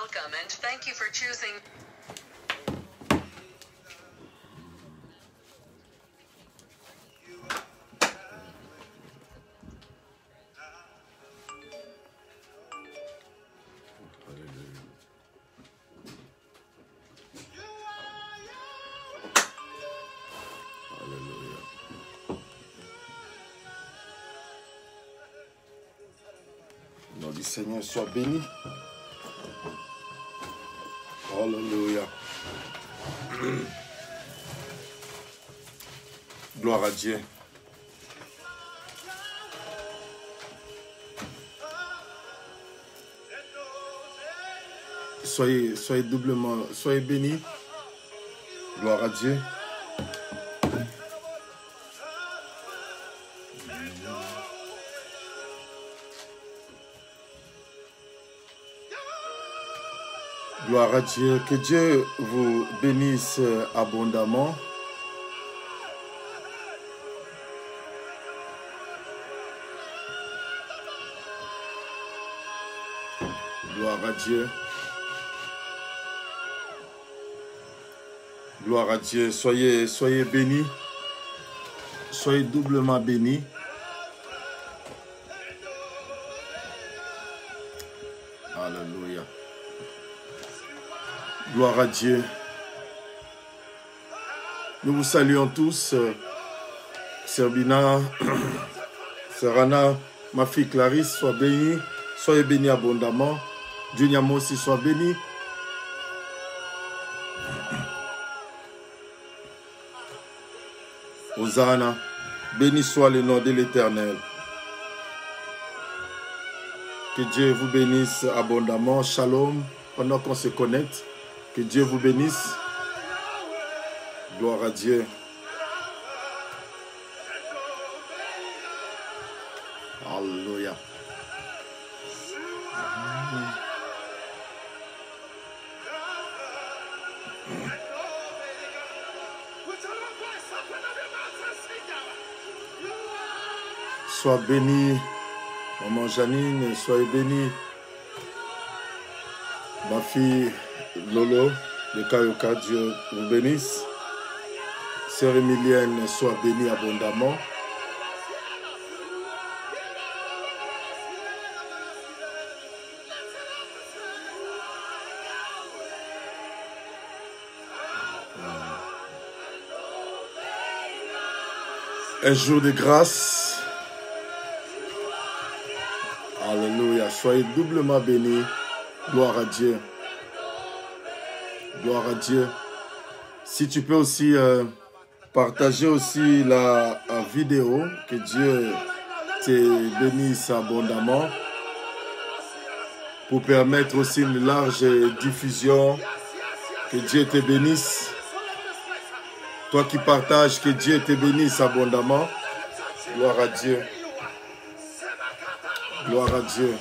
welcome and thank you for choosing. Nom du Seigneur soit béni. Alléluia. Gloire à Dieu. Soyez doublement, soyez bénis. Gloire à Dieu. Gloire à Dieu. Que Dieu vous bénisse abondamment. Gloire à Dieu. Gloire à Dieu. Soyez bénis. Soyez doublement bénis. Alléluia. Gloire à Dieu. Nous vous saluons tous. Sœur Bina, Sœur Anna, ma fille Clarisse, sois bénie. Soyez bénis abondamment. Dieu Niamo aussi soit béni. Hosanna, béni soit le nom de l'Éternel. Que Dieu vous bénisse abondamment. Shalom, pendant qu'on se connecte. Que Dieu vous bénisse. Gloire à Dieu. Alléluia. Sois bénie, maman Janine, soyez bénie. Ma fille Lolo, de Kayoka, Dieu vous bénisse. Sœur Emilienne, sois bénie abondamment. Un jour de grâce. Alléluia. Soyez doublement bénis. Gloire à Dieu. Gloire à Dieu. Si tu peux aussi partager aussi la vidéo. Que Dieu te bénisse abondamment. Pour permettre aussi une large diffusion. Que Dieu te bénisse. Toi qui partages, que Dieu te bénisse abondamment. Gloire à Dieu. Gloire à Dieu.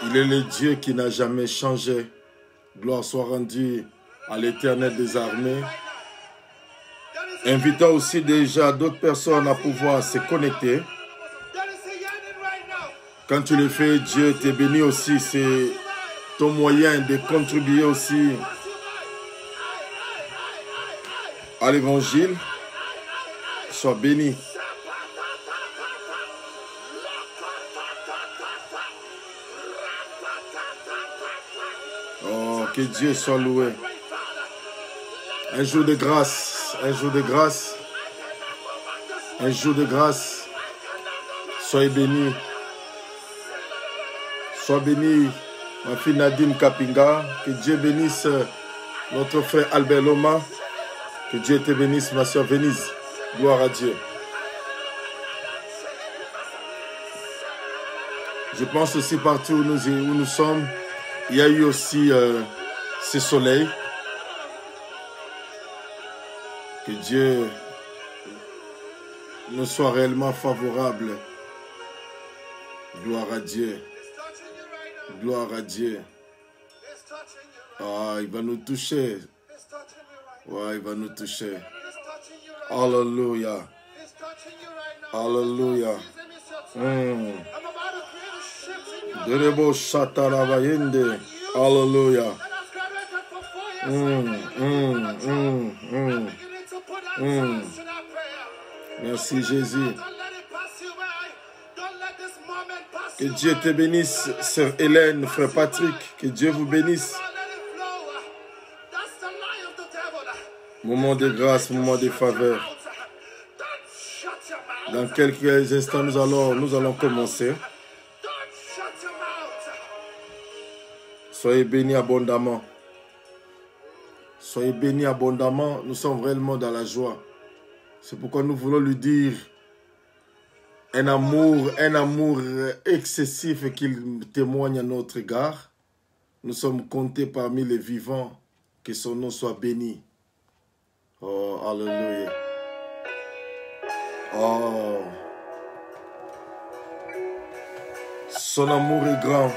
Il est le Dieu qui n'a jamais changé. Gloire soit rendue à l'Éternel des armées. Invitons aussi déjà d'autres personnes à pouvoir se connecter. Quand tu le fais, Dieu te bénit aussi. C'est ton moyen de contribuer aussi à l'évangile. Sois béni. Oh, que Dieu soit loué. Un jour de grâce, un jour de grâce, un jour de grâce. Soyez bénis. Sois béni, ma fille Nadine Kapinga. Que Dieu bénisse notre frère Albert Loma. Que Dieu te bénisse, ma soeur Venise. Gloire à Dieu. Je pense aussi partout où nous sommes, il y a eu aussi ce soleil. Que Dieu nous soit réellement favorable. Gloire à Dieu. Gloire à Dieu. Ah, il va nous toucher. Ouais, il va nous toucher. Alléluia. Alléluia. Derebo Shatarabayende. Alléluia. Merci Jésus. Que Dieu te bénisse, sœur Hélène, frère Patrick. Que Dieu vous bénisse. Moment de grâce, moment de faveur. Dans quelques instants, nous allons commencer. Soyez bénis abondamment. Soyez bénis abondamment. Nous sommes réellement dans la joie. C'est pourquoi nous voulons lui dire un amour excessif qu'il témoigne à notre égard. Nous sommes comptés parmi les vivants. Que son nom soit béni. Oh, alléluia. Oh. Son amour est grand.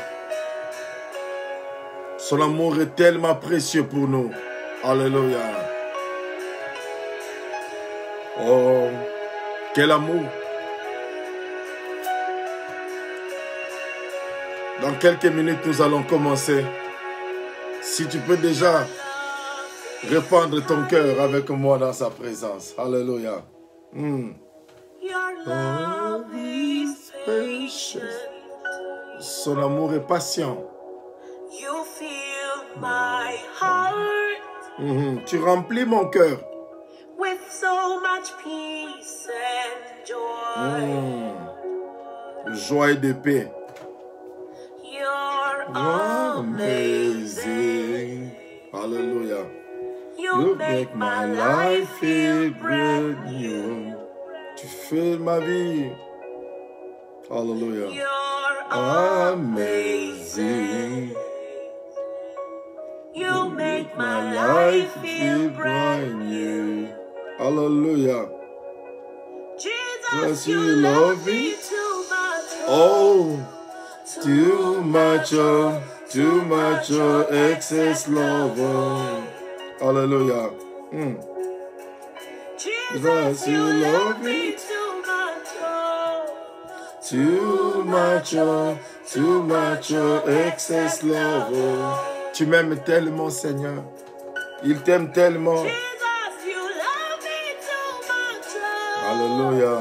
Son amour est tellement précieux pour nous. Alléluia. Oh, quel amour. Dans quelques minutes, nous allons commencer. Si tu peux déjà répandre ton cœur avec moi dans sa présence. Alléluia. Son amour est patient. Tu remplis mon cœur. With so much peace and joy. Joie et de paix. You're amazing. Hallelujah. You make my life feel brand new. Tu fais ma vie. Hallelujah. You're Amazing. You make my life feel brand brand new. Hallelujah. Jesus, you love me too much. Oh, too much, excess love. Hallelujah. Jesus, you love me too much. Too much, excess love. Tu m'aimes tellement, Seigneur. Il t'aime tellement. Jesus, you love me too much. Alléluia.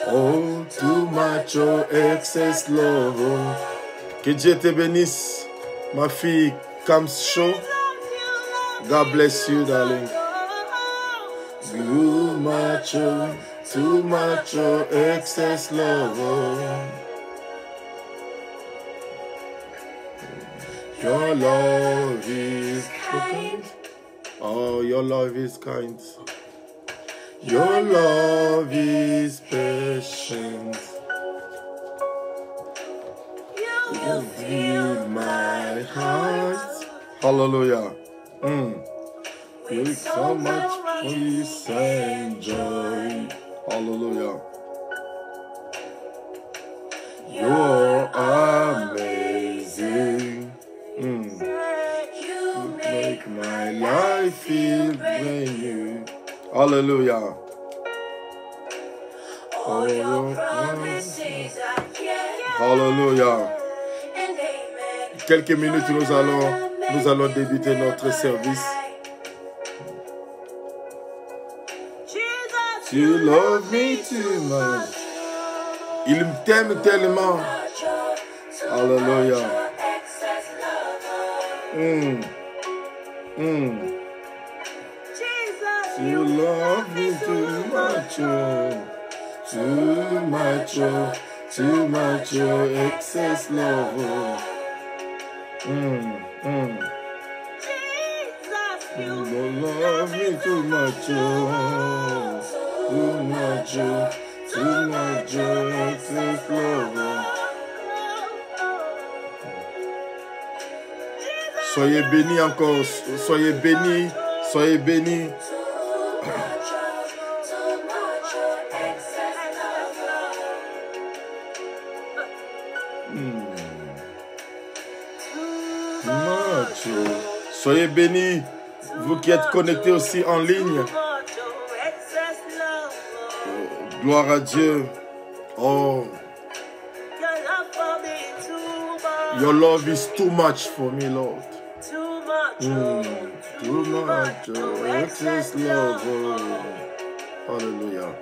Oh, too much, excess love. Que Dieu te bénisse, ma fille Kamsho. God bless you, darling. Too much, excess love. Your love is kind. Oh, your love is kind. Your love is patient. You fill my heart. Hallelujah. With so much peace and joy. Hallelujah. You're amazing. You Make my life feel brand new. Hallelujah. all your promises are yes Hallelujah. and amen. Quelques minutes, nous allons débuter notre service. Jesus, You love me too much. Il t'aime tellement. Hallelujah. excess love. Jesus, You love me too much. Too much, excess love. Jesus, You love me too much. Too much, excess love. Soyez bénis encore, soyez bénis, soyez bénis. Soyez bénis, vous qui êtes connectés aussi en ligne. Gloire à Dieu. Oh, your love is too much for me, Lord. Too much, excess love. Oh. Hallelujah.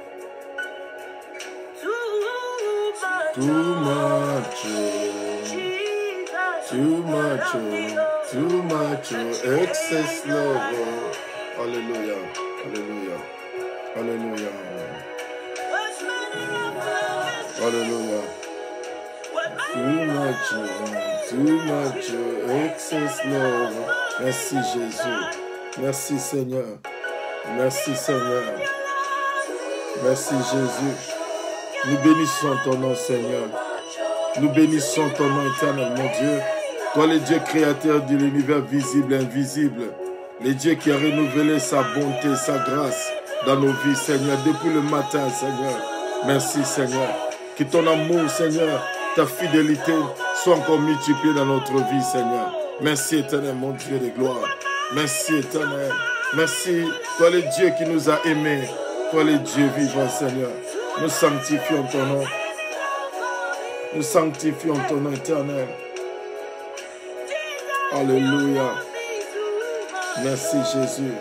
Too much, too much, excess love. Hallelujah, hallelujah, hallelujah, hallelujah. Too much, excess love. Merci Jésus, merci Seigneur, merci Seigneur, merci Jésus. Nous bénissons ton nom, Seigneur. Nous bénissons ton nom éternel, mon Dieu. Toi, le Dieu créateur de l'univers visible et invisible. Le Dieu qui a renouvelé sa bonté, sa grâce dans nos vies, Seigneur, depuis le matin, Seigneur. Merci, Seigneur. Que ton amour, Seigneur, ta fidélité soit encore multipliée dans notre vie, Seigneur. Merci, éternel, mon Dieu de gloire. Merci, éternel. Merci, toi, le Dieu qui nous a aimés. Toi, le Dieu vivant, Seigneur. Nous sanctifions ton nom. Nous sanctifions ton nom éternel. Alléluia. Merci Jésus.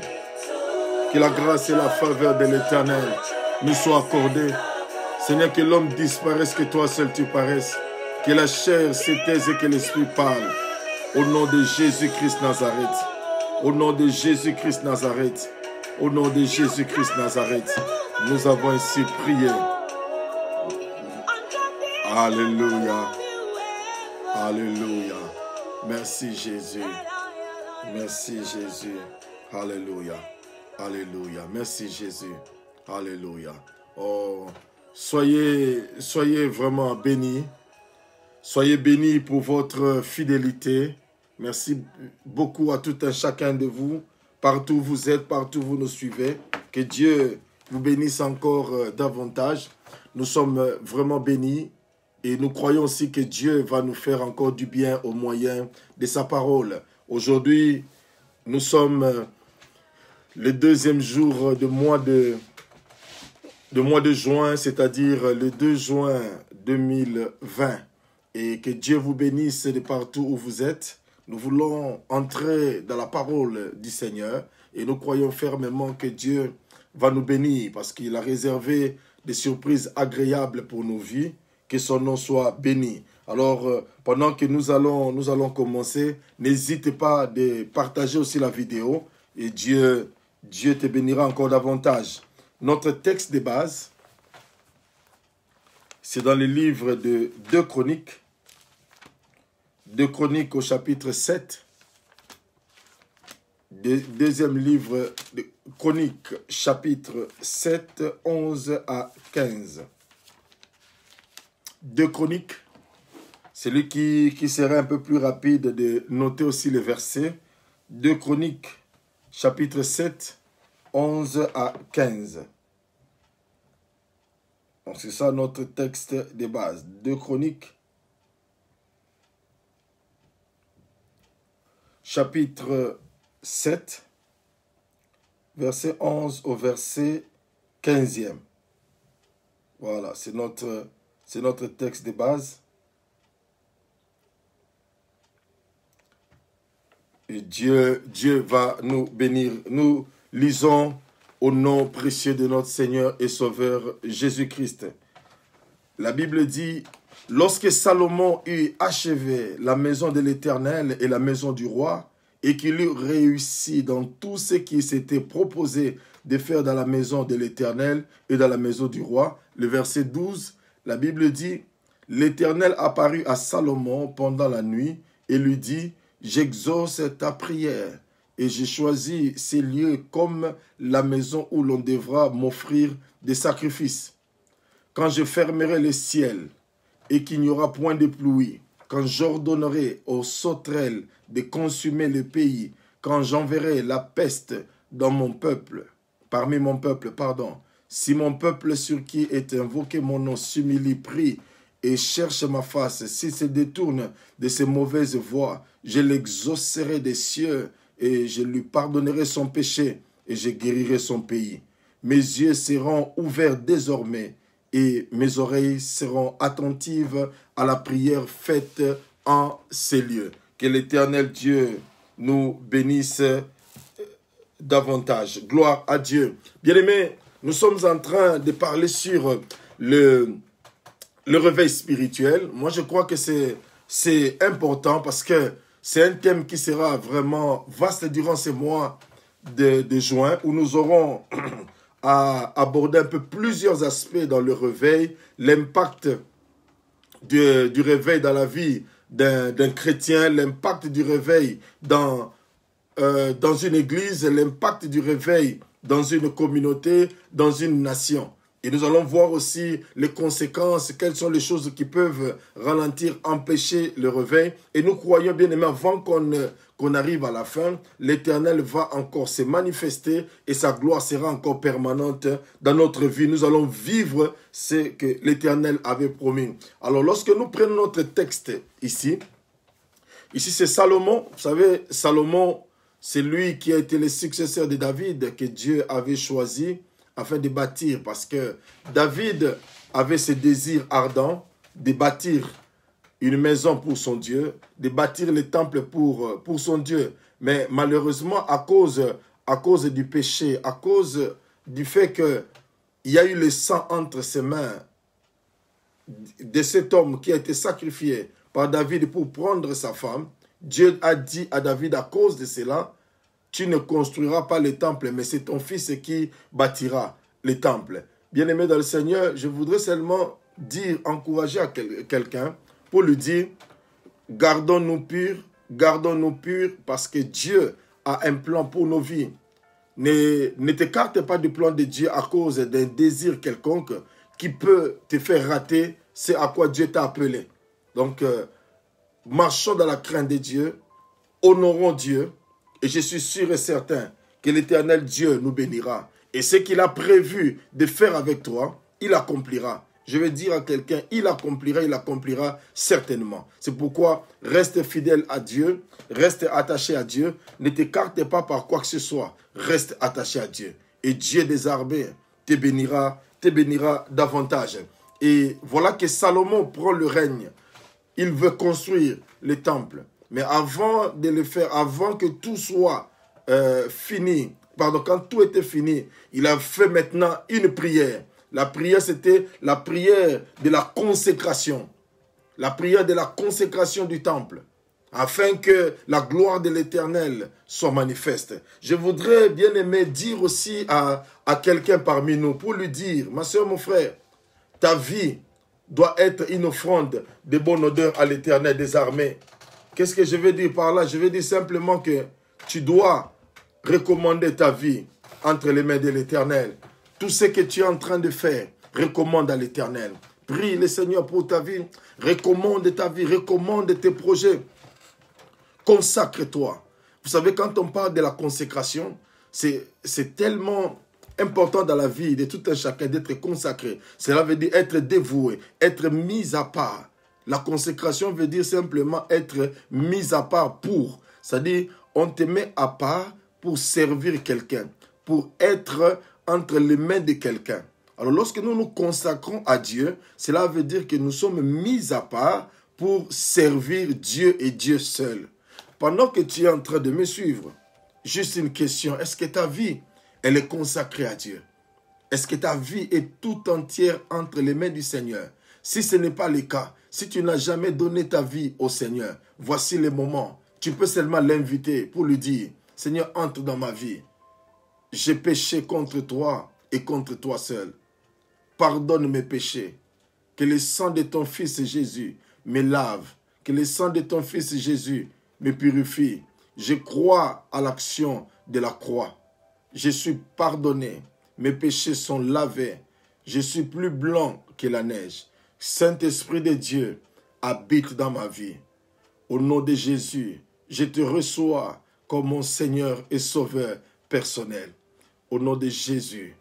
Que la grâce et la faveur de l'éternel nous soient accordées. Seigneur, que l'homme disparaisse, que toi seul tu paraisses. Que la chair se taise et que l'esprit parle. Au nom de Jésus-Christ Nazareth. Au nom de Jésus-Christ Nazareth. Au nom de Jésus-Christ Nazareth. Nous avons ainsi prié. Alléluia. Alléluia. Merci Jésus. Merci Jésus. Alléluia. Alléluia. Merci Jésus. Alléluia. Oh, soyez vraiment bénis. Soyez bénis pour votre fidélité. Merci beaucoup à tout un chacun de vous. Partout où vous êtes, partout où vous nous suivez. Que Dieu vous bénisse encore davantage. Nous sommes vraiment bénis et nous croyons aussi que Dieu va nous faire encore du bien au moyen de sa parole. Aujourd'hui, nous sommes le deuxième jour du mois de juin, c'est-à-dire le 2 juin 2020. Et que Dieu vous bénisse de partout où vous êtes. Nous voulons entrer dans la parole du Seigneur et nous croyons fermement que Dieu va nous bénir parce qu'il a réservé des surprises agréables pour nos vies, que son nom soit béni. Alors, pendant que nous allons commencer, n'hésitez pas de partager aussi la vidéo et Dieu te bénira encore davantage. Notre texte de base, c'est dans le livre de 2 Chroniques. 2 Chroniques au chapitre 7. Deuxième livre de Chroniques, chapitre 7, 11 à 15. 2 Chroniques, celui qui serait un peu plus rapide de noter aussi les versets. 2 Chroniques, chapitre 7, 11 à 15. Donc c'est ça notre texte de base. 2 Chroniques, chapitre 7, verset 11 au verset 15e. Voilà, c'est notre texte de base. Et Dieu va nous bénir. Nous lisons au nom précieux de notre Seigneur et Sauveur Jésus-Christ. La Bible dit: lorsque Salomon eut achevé la maison de l'Éternel et la maison du roi, et qu'il eut réussi dans tout ce qui s'était proposé de faire dans la maison de l'Éternel et dans la maison du roi, le verset 12, la Bible dit: l'Éternel apparut à Salomon pendant la nuit et lui dit: j'exauce ta prière et j'ai choisi ces lieux comme la maison où l'on devra m'offrir des sacrifices. Quand je fermerai les ciels et qu'il n'y aura point de pluie, quand j'ordonnerai aux sauterelles de consumer le pays, quand j'enverrai la peste dans mon peuple, parmi mon peuple, si mon peuple sur qui est invoqué mon nom s'humilie, prie et cherche ma face. S'il se détourne de ses mauvaises voies, je l'exaucerai des cieux et je lui pardonnerai son péché et je guérirai son pays. Mes yeux seront ouverts désormais et mes oreilles seront attentives à la prière faite en ces lieux. Que l'Éternel Dieu nous bénisse davantage. Gloire à Dieu. Bien-aimés, nous sommes en train de parler sur le réveil spirituel. Moi, je crois que c'est important parce que c'est un thème qui sera vraiment vaste durant ces mois de juin où nous aurons à aborder un peu plusieurs aspects dans le réveil, l'impact du réveil dans la vie d'un chrétien, l'impact du réveil dans une église, l'impact du réveil dans une communauté, dans une nation. Et nous allons voir aussi les conséquences, quelles sont les choses qui peuvent ralentir, empêcher le réveil. Et nous croyons bien aimé, avant qu'on arrive à la fin, l'Éternel va encore se manifester et sa gloire sera encore permanente dans notre vie. Nous allons vivre ce que l'Éternel avait promis. Alors lorsque nous prenons notre texte ici c'est Salomon. Vous savez, Salomon, c'est lui qui a été le successeur de David que Dieu avait choisi afin de bâtir, parce que David avait ce désir ardent de bâtir une maison pour son Dieu, de bâtir le temple pour son Dieu. Mais malheureusement, à cause du péché, à cause du fait qu'il y a eu le sang entre ses mains de cet homme qui a été sacrifié par David pour prendre sa femme, Dieu a dit à David, à cause de cela, tu ne construiras pas le temple, mais c'est ton fils qui bâtira le temple. Bien-aimé dans le Seigneur, je voudrais seulement encourager à quelqu'un pour lui dire, gardons-nous purs, parce que Dieu a un plan pour nos vies. Ne t'écarte pas du plan de Dieu à cause d'un désir quelconque qui peut te faire rater ce à quoi Dieu t'a appelé. Donc, marchons dans la crainte de Dieu, honorons Dieu, et je suis sûr et certain que l'Éternel Dieu nous bénira. Et ce qu'il a prévu de faire avec toi, il accomplira. Je vais dire à quelqu'un, il accomplira certainement. C'est pourquoi reste fidèle à Dieu, reste attaché à Dieu, ne t'écarte pas par quoi que ce soit, reste attaché à Dieu. Et Dieu des armées te bénira davantage. Et voilà que Salomon prend le règne. Il veut construire le temple. Mais avant de le faire, avant que tout soit fini, quand tout était fini, il a fait maintenant une prière. La prière, c'était la prière de la consécration. La prière de la consécration du temple. Afin que la gloire de l'Éternel soit manifeste. Je voudrais, bien aimé, dire aussi à quelqu'un parmi nous, pour lui dire, ma soeur, mon frère, ta vie doit être une offrande de bonne odeur à l'Éternel des armées. Qu'est-ce que je veux dire par là? Je veux dire simplement que tu dois recommander ta vie entre les mains de l'Éternel. Tout ce que tu es en train de faire, recommande à l'Éternel. Prie le Seigneur pour ta vie. Recommande ta vie, recommande tes projets. Consacre-toi. Vous savez, quand on parle de la consécration, c'est tellement important dans la vie de tout un chacun d'être consacré. Cela veut dire être dévoué, être mis à part. La consécration veut dire simplement être mis à part pour. C'est-à-dire, on te met à part pour servir quelqu'un, pour être entre les mains de quelqu'un. Alors, lorsque nous nous consacrons à Dieu, cela veut dire que nous sommes mis à part pour servir Dieu et Dieu seul. Pendant que tu es en train de me suivre, juste une question, est-ce que ta vie, elle est consacrée à Dieu? Est-ce que ta vie est tout entière entre les mains du Seigneur? Si ce n'est pas le cas, si tu n'as jamais donné ta vie au Seigneur, voici le moment. Tu peux seulement l'inviter pour lui dire, Seigneur, entre dans ma vie. J'ai péché contre toi et contre toi seul. Pardonne mes péchés. Que le sang de ton Fils Jésus me lave. Que le sang de ton Fils Jésus me purifie. Je crois à l'action de la croix. Je suis pardonné. Mes péchés sont lavés. Je suis plus blanc que la neige. Saint-Esprit de Dieu, habite dans ma vie. Au nom de Jésus, je te reçois comme mon Seigneur et Sauveur personnel. Au nom de Jésus.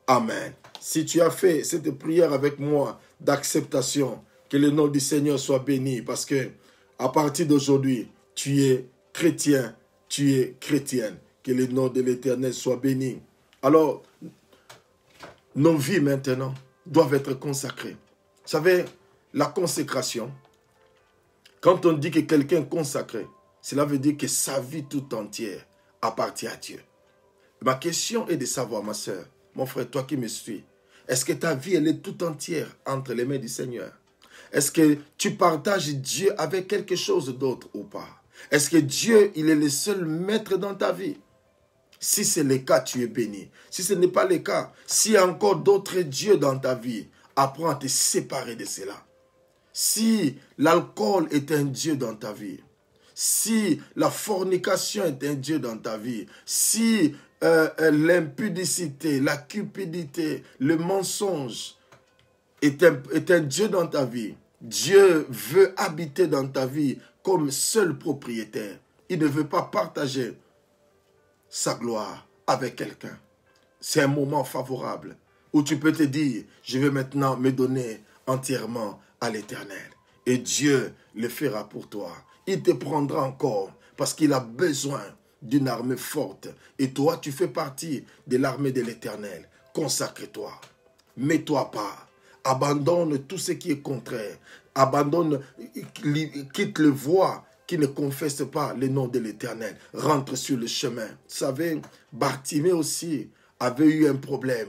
Amen. Si tu as fait cette prière avec moi d'acceptation, Que le nom du Seigneur soit béni parce que à partir d'aujourd'hui, tu es chrétien, tu es chrétienne. Que le nom de l'Éternel soit béni. Alors, nos vies maintenant doivent être consacrées. Vous savez, la consécration, quand on dit que quelqu'un est consacré, cela veut dire que sa vie tout entière appartient à Dieu. Ma question est de savoir, ma soeur, mon frère, toi qui me suis, est-ce que ta vie, elle est tout entière entre les mains du Seigneur? Est-ce que tu partages Dieu avec quelque chose d'autre ou pas? Est-ce que Dieu, il est le seul maître dans ta vie? Si c'est le cas, tu es béni. Si ce n'est pas le cas, s'il y a encore d'autres dieux dans ta vie, apprends à te séparer de cela. Si l'alcool est un dieu dans ta vie, si la fornication est un dieu dans ta vie, si l'impudicité, la cupidité, le mensonge est un dieu dans ta vie, Dieu veut habiter dans ta vie comme seul propriétaire. Il ne veut pas partager sa gloire avec quelqu'un. C'est un moment favorable où tu peux te dire, je vais maintenant me donner entièrement à l'Éternel. Et Dieu le fera pour toi. Il te prendra encore parce qu'il a besoin d'une armée forte. Et toi, tu fais partie de l'armée de l'Éternel. Consacre-toi. Mets-toi pas. Abandonne tout ce qui est contraire. Abandonne, quitte le voie qui ne confesse pas le nom de l'Éternel. Rentre sur le chemin. Vous savez, Bartimée aussi avait eu un problème.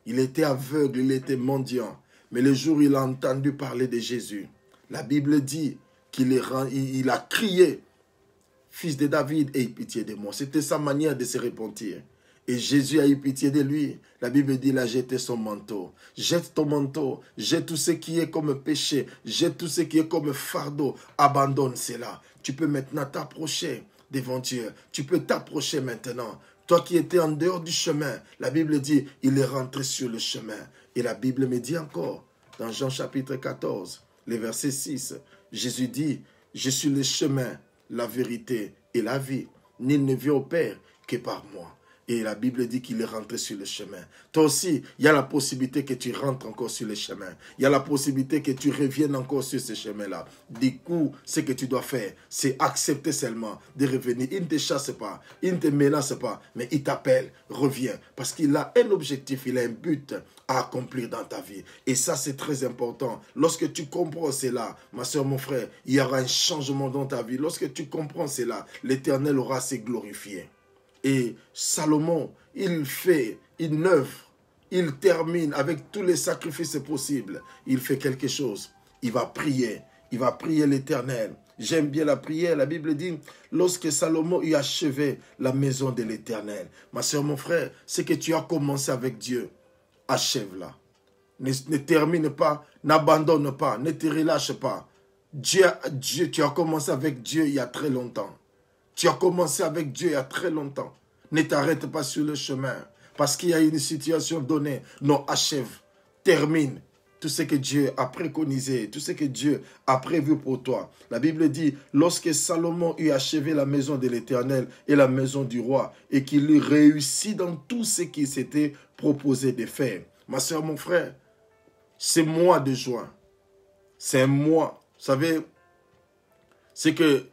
Il était aveugle, il était mendiant. Mais le jour où il a entendu parler de Jésus, la Bible dit qu'il a crié, « Fils de David, aie pitié de moi ». C'était sa manière de se repentir. Et Jésus a eu pitié de lui. La Bible dit, il a jeté son manteau. Jette ton manteau, jette tout ce qui est comme péché, jette tout ce qui est comme fardeau. Abandonne cela. Tu peux maintenant t'approcher devant Dieu. Tu peux t'approcher maintenant. Toi qui étais en dehors du chemin, la Bible dit, il est rentré sur le chemin. Et la Bible me dit encore, dans Jean chapitre 14, le verset 6, Jésus dit, je suis le chemin, la vérité et la vie. Nul ne vient au Père que par moi. Et la Bible dit qu'il est rentré sur le chemin. Toi aussi, il y a la possibilité que tu rentres encore sur le chemin. Il y a la possibilité que tu reviennes encore sur ce chemin-là. Du coup, ce que tu dois faire, c'est accepter seulement de revenir. Il ne te chasse pas, il ne te menace pas, mais il t'appelle, reviens. Parce qu'il a un objectif, il a un but à accomplir dans ta vie. Et ça, c'est très important. Lorsque tu comprends cela, ma soeur, mon frère, il y aura un changement dans ta vie. Lorsque tu comprends cela, l'Éternel aura se glorifié. Et Salomon, il termine avec tous les sacrifices possibles. Il fait quelque chose. Il va prier l'Éternel. J'aime bien la prière. La Bible dit, lorsque Salomon eut achevé la maison de l'Éternel. Ma soeur, mon frère, ce que tu as commencé avec Dieu, achève-la. Ne termine pas, n'abandonne pas, ne te relâche pas. Dieu, tu as commencé avec Dieu il y a très longtemps. Tu as commencé avec Dieu il y a très longtemps. Ne t'arrête pas sur le chemin. Parce qu'il y a une situation donnée. Non, achève. Termine tout ce que Dieu a préconisé. Tout ce que Dieu a prévu pour toi. La Bible dit, lorsque Salomon eut achevé la maison de l'Éternel et la maison du roi, et qu'il eut réussi dans tout ce qu'il s'était proposé de faire. Ma soeur, mon frère, c'est mois de juin. C'est un mois. Vous savez, c'est que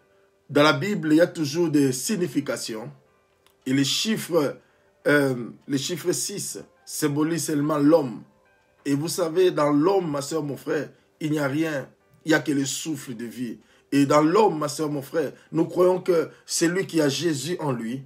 dans la Bible, il y a toujours des significations. Et les chiffres 6 symbolisent seulement l'homme. Et vous savez, dans l'homme, ma soeur, mon frère, il n'y a rien. Il n'y a que le souffle de vie. Et dans l'homme, ma soeur, mon frère, nous croyons que celui qui a Jésus en lui,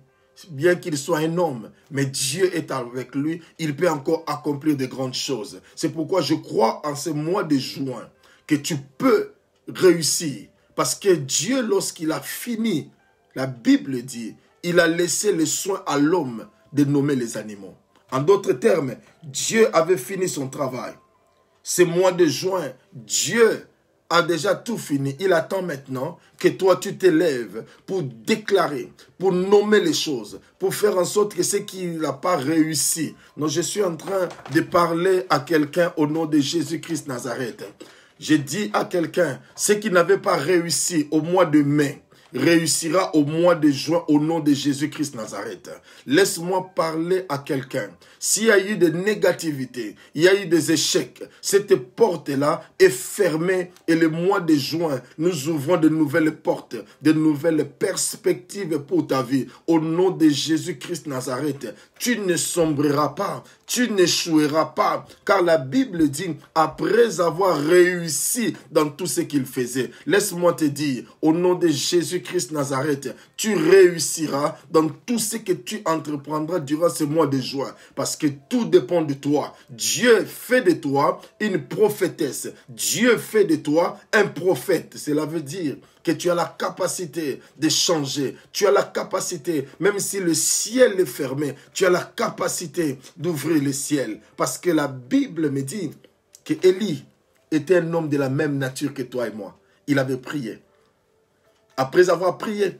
bien qu'il soit un homme, mais Dieu est avec lui, il peut encore accomplir de grandes choses. C'est pourquoi je crois en ce mois de juin que tu peux réussir. Parce que Dieu, lorsqu'il a fini, la Bible dit, il a laissé le soin à l'homme de nommer les animaux. En d'autres termes, Dieu avait fini son travail. Ce mois de juin, Dieu a déjà tout fini. Il attend maintenant que toi, tu t'élèves pour déclarer, pour nommer les choses, pour faire en sorte que ce qui n'a pas réussi. Donc, je suis en train de parler à quelqu'un au nom de Jésus-Christ Nazareth. Je dis à quelqu'un, ce qui n'avait pas réussi au mois de mai, réussira au mois de juin au nom de Jésus-Christ Nazareth. Laisse-moi parler à quelqu'un. S'il y a eu des négativités, il y a eu des échecs, cette porte-là est fermée et le mois de juin, nous ouvrons de nouvelles portes, de nouvelles perspectives pour ta vie. Au nom de Jésus-Christ Nazareth, tu ne sombreras pas, tu n'échoueras pas, car la Bible dit, après avoir réussi dans tout ce qu'il faisait, laisse-moi te dire, au nom de Jésus-Christ Nazareth, tu réussiras dans tout ce que tu entreprendras durant ce mois de juin, parce que tout dépend de toi. Dieu fait de toi une prophétesse. Dieu fait de toi un prophète. Cela veut dire que tu as la capacité de changer. Tu as la capacité, même si le ciel est fermé, tu as la capacité d'ouvrir le ciel. Parce que la Bible me dit que Élie était un homme de la même nature que toi et moi. Il avait prié. Après avoir prié,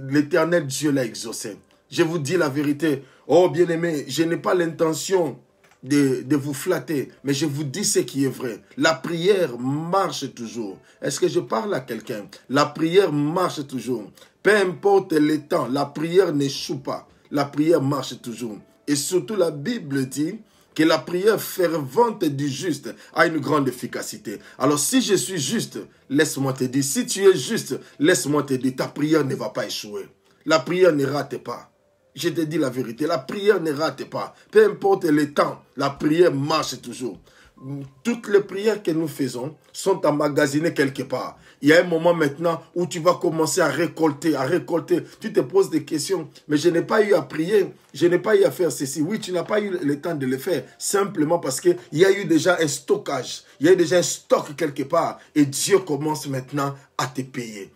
l'Éternel Dieu l'a exaucé. Je vous dis la vérité. Oh bien-aimé, je n'ai pas l'intention de vous flatter, mais je vous dis ce qui est vrai. La prière marche toujours. Est-ce que je parle à quelqu'un? La prière marche toujours. Peu importe le temps, la prière n'échoue pas. La prière marche toujours. Et surtout, la Bible dit que la prière fervente du juste a une grande efficacité. Alors si je suis juste, laisse-moi te dire, si tu es juste, laisse-moi te dire, ta prière ne va pas échouer. La prière ne rate pas. Je te dis la vérité, la prière ne rate pas. Peu importe le temps, la prière marche toujours. Toutes les prières que nous faisons sont emmagasinées quelque part. Il y a un moment maintenant où tu vas commencer à récolter, Tu te poses des questions, mais je n'ai pas eu à prier, je n'ai pas eu à faire ceci. Oui, tu n'as pas eu le temps de le faire, simplement parce qu'il y a eu déjà un stockage, il y a eu déjà un stock quelque part, et Dieu commence maintenant à te payer,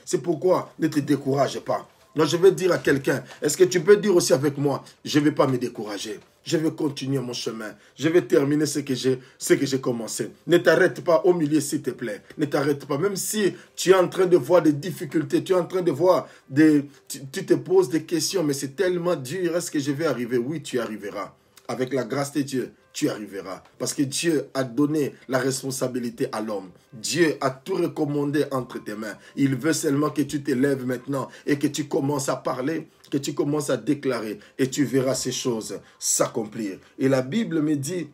C'est pourquoi ne te décourage pas. Non, je vais dire à quelqu'un, est-ce que tu peux dire aussi avec moi, je ne vais pas me décourager. Je vais continuer mon chemin. Je vais terminer ce que j'ai commencé. Ne t'arrête pas au milieu, s'il te plaît. Ne t'arrête pas. Même si tu es en train de voir des difficultés, tu es en train de voir tu te poses des questions, mais c'est tellement dur. Est-ce que je vais arriver? Oui, tu arriveras. Avec la grâce de Dieu, tu arriveras. Parce que Dieu a donné la responsabilité à l'homme. Dieu a tout recommandé entre tes mains. Il veut seulement que tu te lèves maintenant et que tu commences à parler, que tu commences à déclarer et tu verras ces choses s'accomplir. Et la Bible me dit,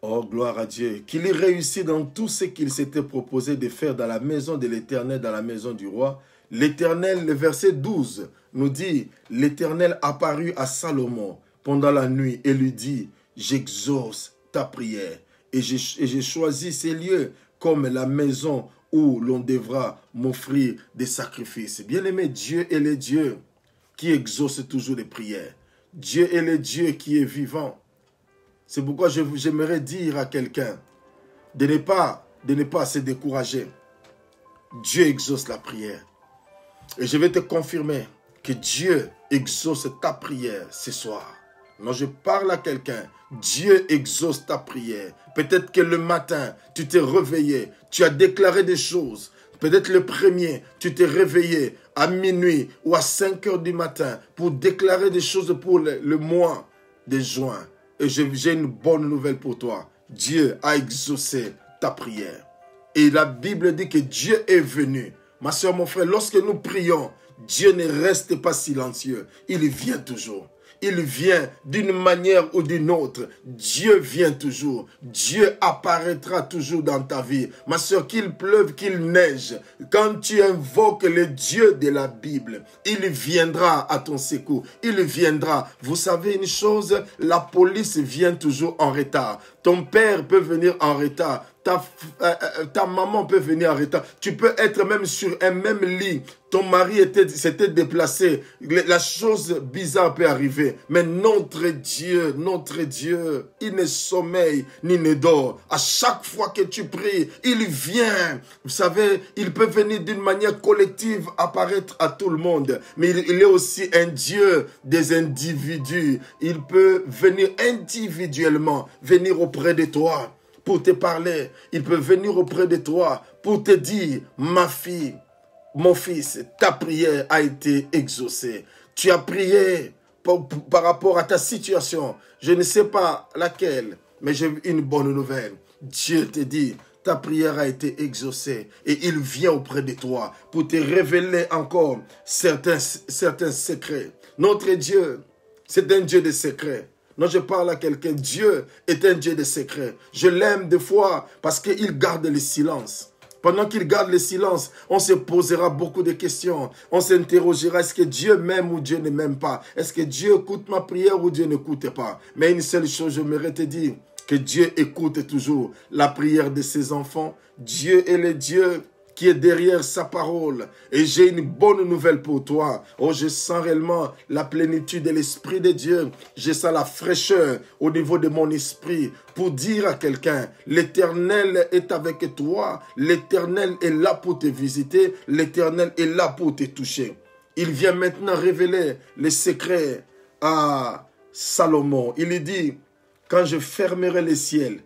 oh gloire à Dieu, qu'il ait réussi dans tout ce qu'il s'était proposé de faire dans la maison de l'Éternel, dans la maison du roi. L'Éternel, le verset 12, nous dit, l'Éternel apparut à Salomon pendant la nuit et lui dit, j'exauce ta prière et j'ai choisi ces lieux comme la maison où l'on devra m'offrir des sacrifices. Bien-aimé, Dieu est le Dieu qui exauce toujours les prières. Dieu est le Dieu qui est vivant. C'est pourquoi j'aimerais dire à quelqu'un de ne pas se décourager. Dieu exauce la prière. Et je vais te confirmer que Dieu exauce ta prière ce soir. Non, je parle à quelqu'un. Dieu exauce ta prière. Peut-être que le matin, tu t'es réveillé, tu as déclaré des choses. Peut-être le premier, tu t'es réveillé à minuit ou à 5 heures du matin pour déclarer des choses pour le mois de juin. Et j'ai une bonne nouvelle pour toi. Dieu a exaucé ta prière. Et la Bible dit que Dieu est venu. Ma soeur, mon frère, lorsque nous prions, Dieu ne reste pas silencieux. Il vient toujours. Il vient d'une manière ou d'une autre. Dieu vient toujours. Dieu apparaîtra toujours dans ta vie. Ma soeur, qu'il pleuve, qu'il neige, quand tu invoques le Dieu de la Bible, il viendra à ton secours. Il viendra. Vous savez une chose, la police vient toujours en retard. Ton père peut venir en retard. Ta maman peut venir en retard. Tu peux être même sur un même lit. Ton mari s'était déplacé. La chose bizarre peut arriver. Mais notre Dieu, il ne sommeille ni ne dort. À chaque fois que tu pries, il vient. Vous savez, il peut venir d'une manière collective, apparaître à tout le monde. Mais il est aussi un Dieu des individus. Il peut venir individuellement, venir auprès de toi pour te parler. Il peut venir auprès de toi pour te dire, ma fille, mon fils, ta prière a été exaucée. Tu as prié par rapport à ta situation. Je ne sais pas laquelle, mais j'ai une bonne nouvelle. Dieu te dit, ta prière a été exaucée et il vient auprès de toi pour te révéler encore certains secrets. Notre Dieu, c'est un Dieu de secrets. Non, je parle à quelqu'un. Dieu est un Dieu de secrets. Je l'aime des fois parce qu'il garde le silence. Pendant qu'il garde le silence, on se posera beaucoup de questions. On s'interrogera, est-ce que Dieu m'aime ou Dieu ne m'aime pas? Est-ce que Dieu écoute ma prière ou Dieu n'écoute pas? Mais une seule chose, j'aimerais te dire, que Dieu écoute toujours la prière de ses enfants. Dieu est le Dieu qui est derrière sa parole. Et j'ai une bonne nouvelle pour toi. Oh, je sens réellement la plénitude de l'Esprit de Dieu. Je sens la fraîcheur au niveau de mon esprit pour dire à quelqu'un, l'Éternel est avec toi. L'Éternel est là pour te visiter. L'Éternel est là pour te toucher. Il vient maintenant révéler les secrets à Salomon. Il lui dit, quand je fermerai les ciels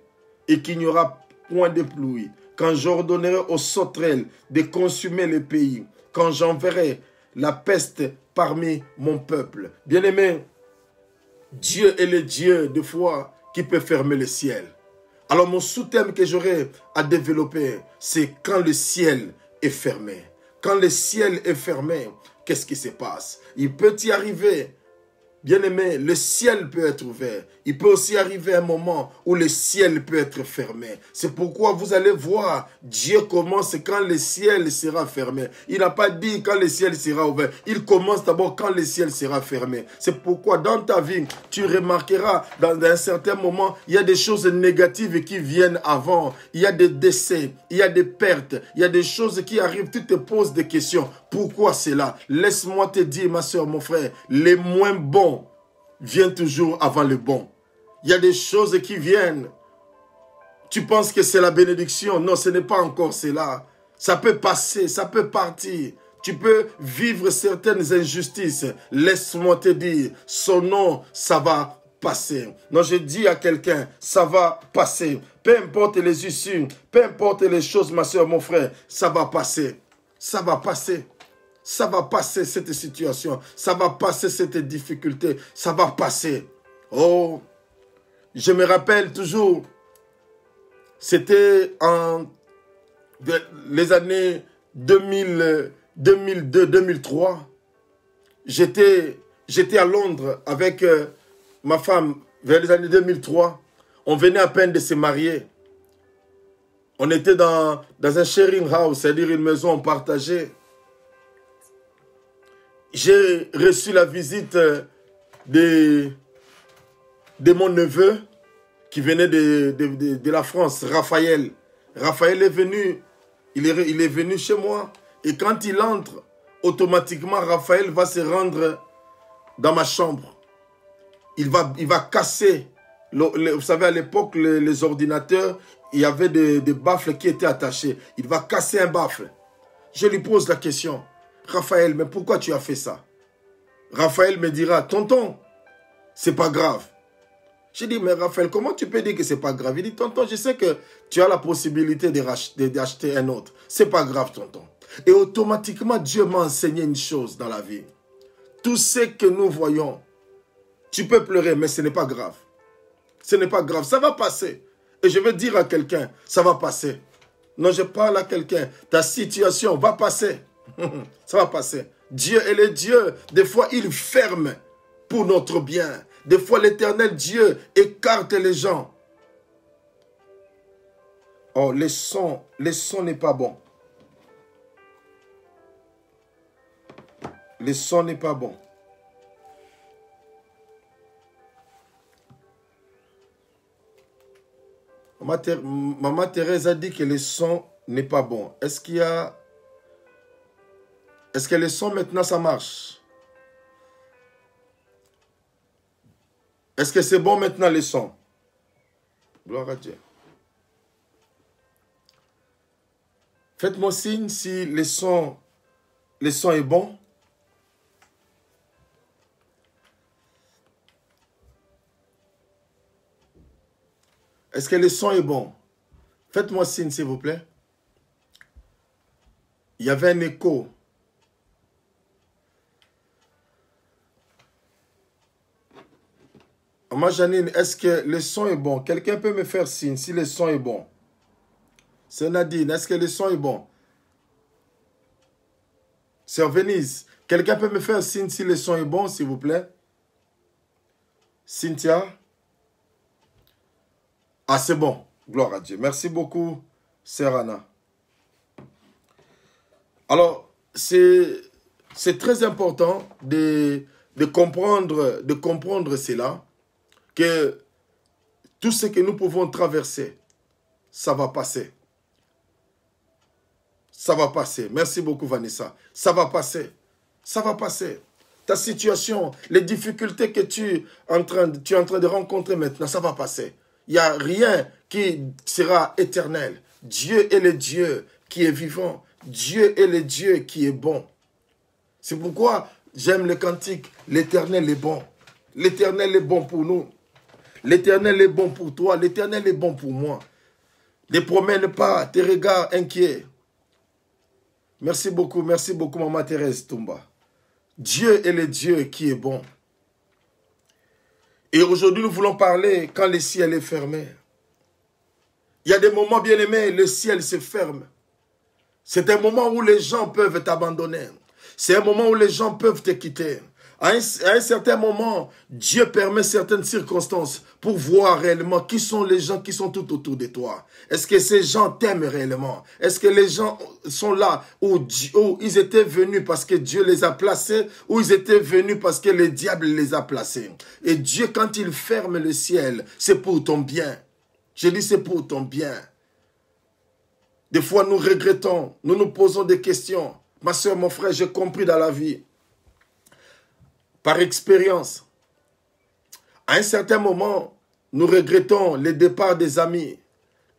et qu'il n'y aura point de pluie, quand j'ordonnerai aux sauterelles de consumer le pays, quand j'enverrai la peste parmi mon peuple. Bien-aimé, Dieu est le Dieu de foi qui peut fermer le ciel. Alors mon sous-thème que j'aurai à développer, c'est quand le ciel est fermé. Quand le ciel est fermé, qu'est-ce qui se passe? Il peut y arriver. Bien-aimé, le ciel peut être ouvert. Il peut aussi arriver un moment où le ciel peut être fermé. C'est pourquoi vous allez voir, Dieu commence quand le ciel sera fermé. Il n'a pas dit quand le ciel sera ouvert. Il commence d'abord quand le ciel sera fermé. C'est pourquoi dans ta vie, tu remarqueras, dans un certain moment, il y a des choses négatives qui viennent avant. Il y a des décès, il y a des pertes, il y a des choses qui arrivent. Tu te poses des questions. Pourquoi cela? Laisse-moi te dire, ma soeur, mon frère, les moins bons viennent toujours avant le bon. Il y a des choses qui viennent. Tu penses que c'est la bénédiction. Non, ce n'est pas encore cela. Ça peut passer, ça peut partir. Tu peux vivre certaines injustices. Laisse-moi te dire, son nom, ça va passer. Non, je dis à quelqu'un, ça va passer. Peu importe les issues, peu importe les choses, ma soeur, mon frère, ça va passer. Ça va passer. Ça va passer cette situation. Ça va passer cette difficulté. Ça va passer. Oh, je me rappelle toujours, c'était en les années 2000, 2002, 2003. J'étais à Londres avec ma femme vers les années 2003. On venait à peine de se marier. On était dans un sharing house, c'est-à-dire une maison partagée. J'ai reçu la visite de mon neveu qui venait de la France, Raphaël. Raphaël est venu, il est venu chez moi. Et quand il entre, automatiquement, Raphaël va se rendre dans ma chambre. Il va casser. Vous savez, à l'époque, les ordinateurs, il y avait des baffles qui étaient attachés. Il va casser un baffle. Je lui pose la question. Raphaël, mais pourquoi tu as fait ça? Raphaël me dira, tonton, c'est pas grave. J'ai dit, mais Raphaël, comment tu peux dire que c'est pas grave? Il dit, tonton, je sais que tu as la possibilité d'acheter un autre. C'est pas grave, tonton. Et automatiquement, Dieu m'a enseigné une chose dans la vie. Tout ce que nous voyons, tu peux pleurer, mais ce n'est pas grave. Ce n'est pas grave, ça va passer. Et je vais dire à quelqu'un, ça va passer. Non, je parle à quelqu'un, ta situation va passer. Ça va passer. Dieu est le Dieu. Des fois, il ferme pour notre bien. Des fois, l'Éternel Dieu écarte les gens. Oh, le son n'est pas bon. Le son n'est pas bon. Maman Thérèse a dit que le son n'est pas bon. Est-ce que le son maintenant ça marche? Est-ce que c'est bon maintenant le son? Gloire à Dieu. Faites-moi signe si le son est bon. Est-ce que le son est bon? Faites-moi signe s'il vous plaît. Il y avait un écho. Maman Janine, est-ce que le son est bon? Quelqu'un peut me faire signe si le son est bon? C'est Nadine. Est-ce que le son est bon? Sœur Venise, quelqu'un peut me faire signe si le son est bon, s'il vous plaît? Cynthia? Ah, c'est bon. Gloire à Dieu. Merci beaucoup, Sœur Anna. Alors, c'est très important de comprendre cela, que tout ce que nous pouvons traverser, ça va passer. Ça va passer. Merci beaucoup, Vanessa. Ça va passer. Ça va passer. Ta situation, les difficultés que tu es en train de rencontrer maintenant, ça va passer. Il n'y a rien qui sera éternel. Dieu est le Dieu qui est vivant. Dieu est le Dieu qui est bon. C'est pourquoi j'aime le cantique. L'Éternel est bon. L'Éternel est bon pour nous. L'Éternel est bon pour toi. L'Éternel est bon pour moi. Ne promène pas tes regards inquiets. Merci beaucoup, Maman Thérèse Toumba. Dieu est le Dieu qui est bon. Et aujourd'hui, nous voulons parler quand le ciel est fermé. Il y a des moments, bien aimés, le ciel se ferme. C'est un moment où les gens peuvent t'abandonner. C'est un moment où les gens peuvent te quitter. À un certain moment, Dieu permet certaines circonstances pour voir réellement qui sont les gens qui sont tout autour de toi. Est-ce que ces gens t'aiment réellement? Est-ce que les gens sont là où ils étaient venus parce que Dieu les a placés, ou ils étaient venus parce que le diable les a placés? Et Dieu, quand il ferme le ciel, c'est pour ton bien. Je dis c'est pour ton bien. Des fois, nous regrettons, nous nous posons des questions. Ma soeur, mon frère, j'ai compris dans la vie. Par expérience, à un certain moment, nous regrettons le départ des amis.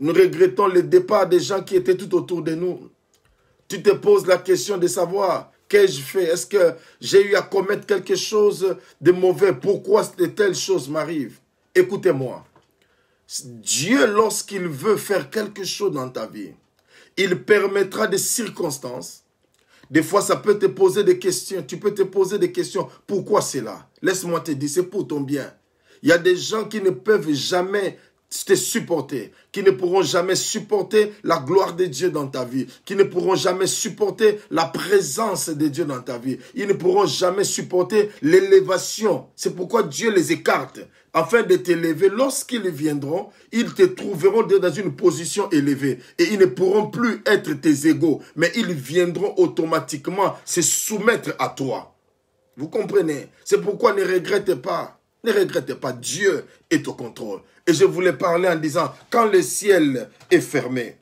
Nous regrettons le départ des gens qui étaient tout autour de nous. Tu te poses la question de savoir, qu'ai-je fait? Est-ce que j'ai eu à commettre quelque chose de mauvais? Pourquoi de telles choses m'arrivent? Écoutez-moi. Dieu, lorsqu'il veut faire quelque chose dans ta vie, il permettra des circonstances. Des fois, ça peut te poser des questions. Tu peux te poser des questions. Pourquoi c'est là? Laisse-moi te dire, c'est pour ton bien. Il y a des gens qui ne peuvent jamais te supporter, qui ne pourront jamais supporter la gloire de Dieu dans ta vie, qui ne pourront jamais supporter la présence de Dieu dans ta vie. Ils ne pourront jamais supporter l'élévation. C'est pourquoi Dieu les écarte, afin de t'élever. Lorsqu'ils viendront, ils te trouveront dans une position élevée et ils ne pourront plus être tes égaux, mais ils viendront automatiquement se soumettre à toi. Vous comprenez? C'est pourquoi ne regrettez pas. Ne regrettez pas, Dieu est au contrôle. Et je voulais parler en disant, quand le ciel est fermé,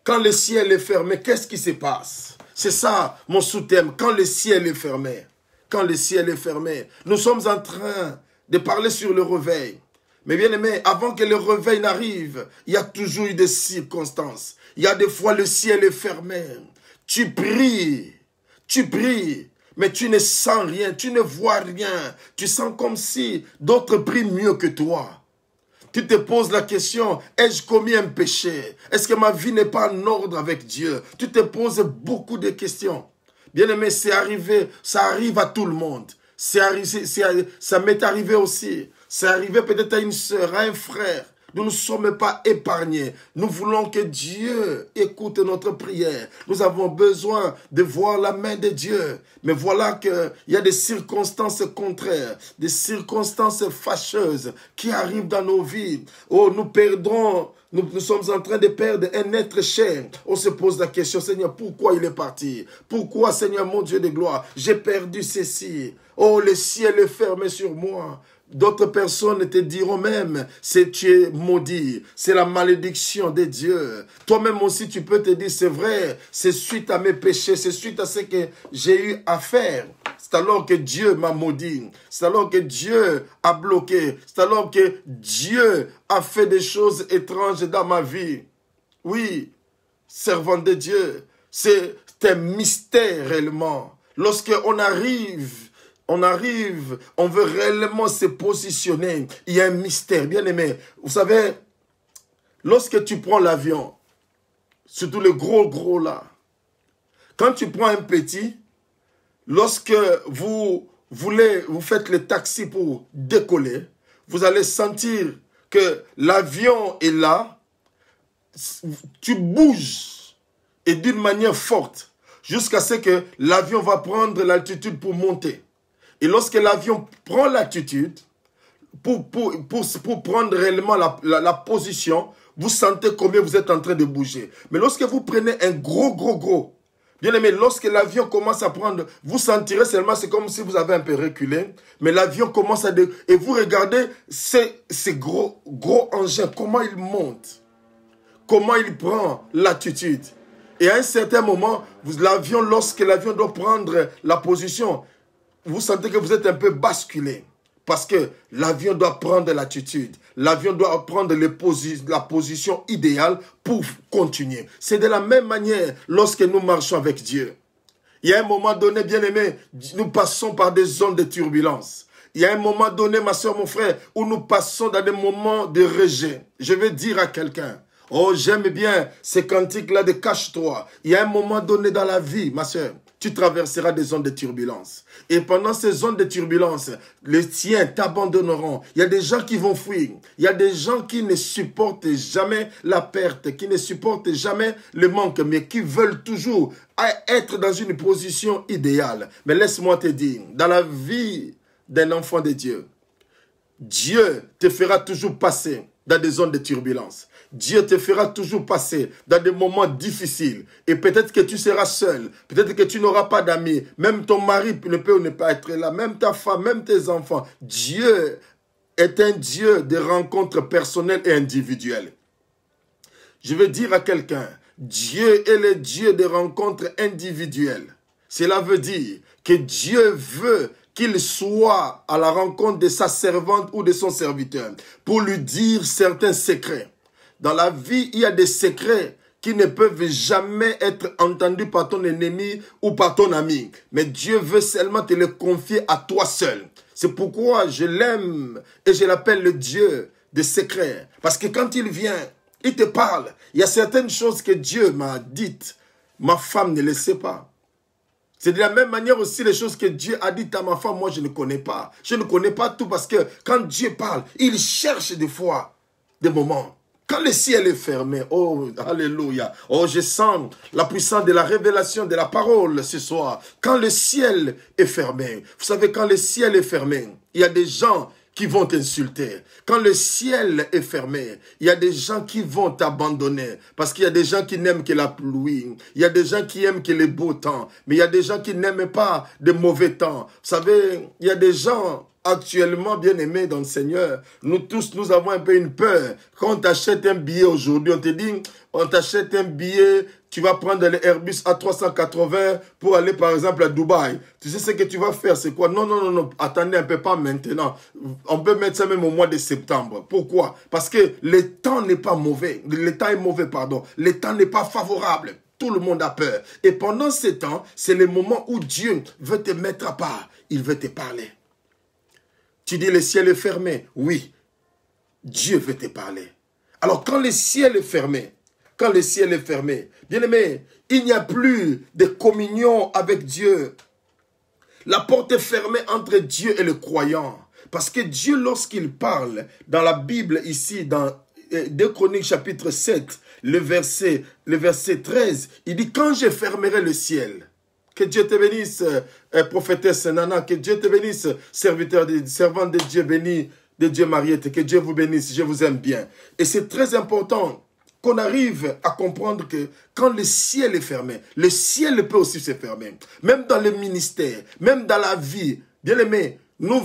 quand le ciel est fermé, qu'est-ce qui se passe? C'est ça mon sous-thème, quand le ciel est fermé. Quand le ciel est fermé, nous sommes en train de parler sur le réveil. Mais bien aimé, avant que le réveil n'arrive, il y a toujours eu des circonstances. Il y a des fois le ciel est fermé. Tu pries, mais tu ne sens rien, tu ne vois rien. Tu sens comme si d'autres prient mieux que toi. Tu te poses la question, ai-je commis un péché? Est-ce que ma vie n'est pas en ordre avec Dieu? Tu te poses beaucoup de questions. Bien aimé, c'est arrivé, ça arrive à tout le monde. Ça m'est arrivé aussi. C'est arrivé peut-être à une sœur, à un frère. Nous ne sommes pas épargnés. Nous voulons que Dieu écoute notre prière. Nous avons besoin de voir la main de Dieu. Mais voilà qu'il y a des circonstances contraires, des circonstances fâcheuses qui arrivent dans nos vies. Oh, nous perdrons, nous sommes en train de perdre un être cher. On se pose la question, Seigneur, pourquoi il est parti? Pourquoi, Seigneur, mon Dieu de gloire, j'ai perdu ceci? Oh, le ciel est fermé sur moi. D'autres personnes te diront même, tu es maudit, c'est la malédiction de Dieu. Toi-même aussi, tu peux te dire, c'est vrai, c'est suite à mes péchés, c'est suite à ce que j'ai eu à faire. C'est alors que Dieu m'a maudit, c'est alors que Dieu a bloqué, c'est alors que Dieu a fait des choses étranges dans ma vie. Oui, servant de Dieu, c'est un mystère réellement. Lorsqu'on arrive, on veut réellement se positionner. Il y a un mystère, bien aimé. Vous savez, lorsque tu prends l'avion, surtout le gros là, quand tu prends un petit, lorsque vous faites le taxi pour décoller, vous allez sentir que l'avion est là, tu bouges et d'une manière forte jusqu'à ce que l'avion va prendre l'altitude pour monter. Et lorsque l'avion prend l'altitude, pour prendre réellement la position, vous sentez combien vous êtes en train de bouger. Mais lorsque vous prenez un gros, bien aimé, lorsque l'avion commence à prendre, vous sentirez seulement, c'est comme si vous avez un peu reculé, mais l'avion commence à... Et vous regardez ces gros engins, comment ils montent, comment il prend l'attitude. Et à un certain moment, lorsque l'avion doit prendre la position, vous sentez que vous êtes un peu basculé. Parce que l'avion doit prendre l'attitude. L'avion doit prendre la position idéale pour continuer. C'est de la même manière lorsque nous marchons avec Dieu. Il y a un moment donné, bien aimé, nous passons par des zones de turbulence. Il y a un moment donné, ma soeur, mon frère, où nous passons dans des moments de rejet. Je vais dire à quelqu'un, oh, j'aime bien ces cantiques-là de cache-toi. Il y a un moment donné dans la vie, ma soeur, tu traverseras des zones de turbulence. Et pendant ces zones de turbulence, les tiens t'abandonneront. Il y a des gens qui vont fuir. Il y a des gens qui ne supportent jamais la perte, qui ne supportent jamais le manque, mais qui veulent toujours être dans une position idéale. Mais laisse-moi te dire, dans la vie d'un enfant de Dieu, Dieu te fera toujours passer dans des zones de turbulence. Dieu te fera toujours passer dans des moments difficiles. Et peut-être que tu seras seul. Peut-être que tu n'auras pas d'amis. Même ton mari ne peut ne pas être là. Même ta femme, même tes enfants. Dieu est un Dieu de rencontres personnelles et individuelles. Je veux dire à quelqu'un, Dieu est le Dieu des rencontres individuelles. Cela veut dire que Dieu veut qu'il soit à la rencontre de sa servante ou de son serviteur pour lui dire certains secrets. Dans la vie, il y a des secrets qui ne peuvent jamais être entendus par ton ennemi ou par ton ami. Mais Dieu veut seulement te les confier à toi seul. C'est pourquoi je l'aime et je l'appelle le Dieu des secrets. Parce que quand il vient, il te parle. Il y a certaines choses que Dieu m'a dites. Ma femme ne le sait pas. C'est de la même manière aussi les choses que Dieu a dites à ma femme, moi je ne connais pas. Je ne connais pas tout parce que quand Dieu parle, il cherche des fois des moments. Quand le ciel est fermé, oh, alléluia, oh, je sens la puissance de la révélation de la parole ce soir. Quand le ciel est fermé, vous savez, quand le ciel est fermé, il y a des gens qui vont t'insulter. Quand le ciel est fermé, il y a des gens qui vont t'abandonner. Parce qu'il y a des gens qui n'aiment que la pluie. Il y a des gens qui aiment que le beau temps. Mais il y a des gens qui n'aiment pas de mauvais temps. Vous savez, il y a des gens... Actuellement, bien aimés dans le Seigneur, nous tous, nous avons un peu une peur. Quand on t'achète un billet aujourd'hui, on te dit, on t'achète un billet, tu vas prendre le Airbus A380 pour aller par exemple à Dubaï. Tu sais ce que tu vas faire, c'est quoi? Non, attendez un peu, pas maintenant. On peut mettre ça même au mois de septembre. Pourquoi? Parce que le temps n'est pas mauvais. Le temps est mauvais, pardon. Le temps n'est pas favorable. Tout le monde a peur. Et pendant ce temps, c'est le moment où Dieu veut te mettre à part. Il veut te parler. Tu dis le ciel est fermé. Oui, Dieu veut te parler. Alors quand le ciel est fermé, bien aimé, il n'y a plus de communion avec Dieu. La porte est fermée entre Dieu et le croyant. Parce que Dieu, lorsqu'il parle dans la Bible ici, dans 2 Chroniques chapitre 7, le verset 13, il dit, quand je fermerai le ciel... Que Dieu te bénisse, prophétesse Nana. Que Dieu te bénisse, servante de Dieu béni, de Dieu Mariette. Que Dieu vous bénisse, je vous aime bien. Et c'est très important qu'on arrive à comprendre que quand le ciel est fermé, le ciel peut aussi se fermer. Même dans le ministère, même dans la vie, bien aimé, nous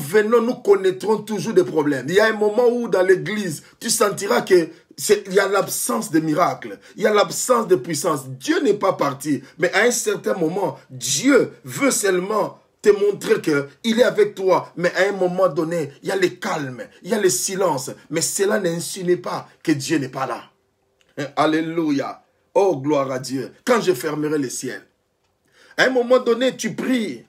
connaîtrons toujours des problèmes. Il y a un moment où dans l'église, tu sentiras que il y a l'absence de miracles, il y a l'absence de puissance. Dieu n'est pas parti, mais à un certain moment, Dieu veut seulement te montrer qu'il est avec toi. Mais à un moment donné, il y a le calme, il y a le silence. Mais cela n'insinue pas que Dieu n'est pas là. Alléluia. Oh, gloire à Dieu. Quand je fermerai le ciel. À un moment donné, tu pries.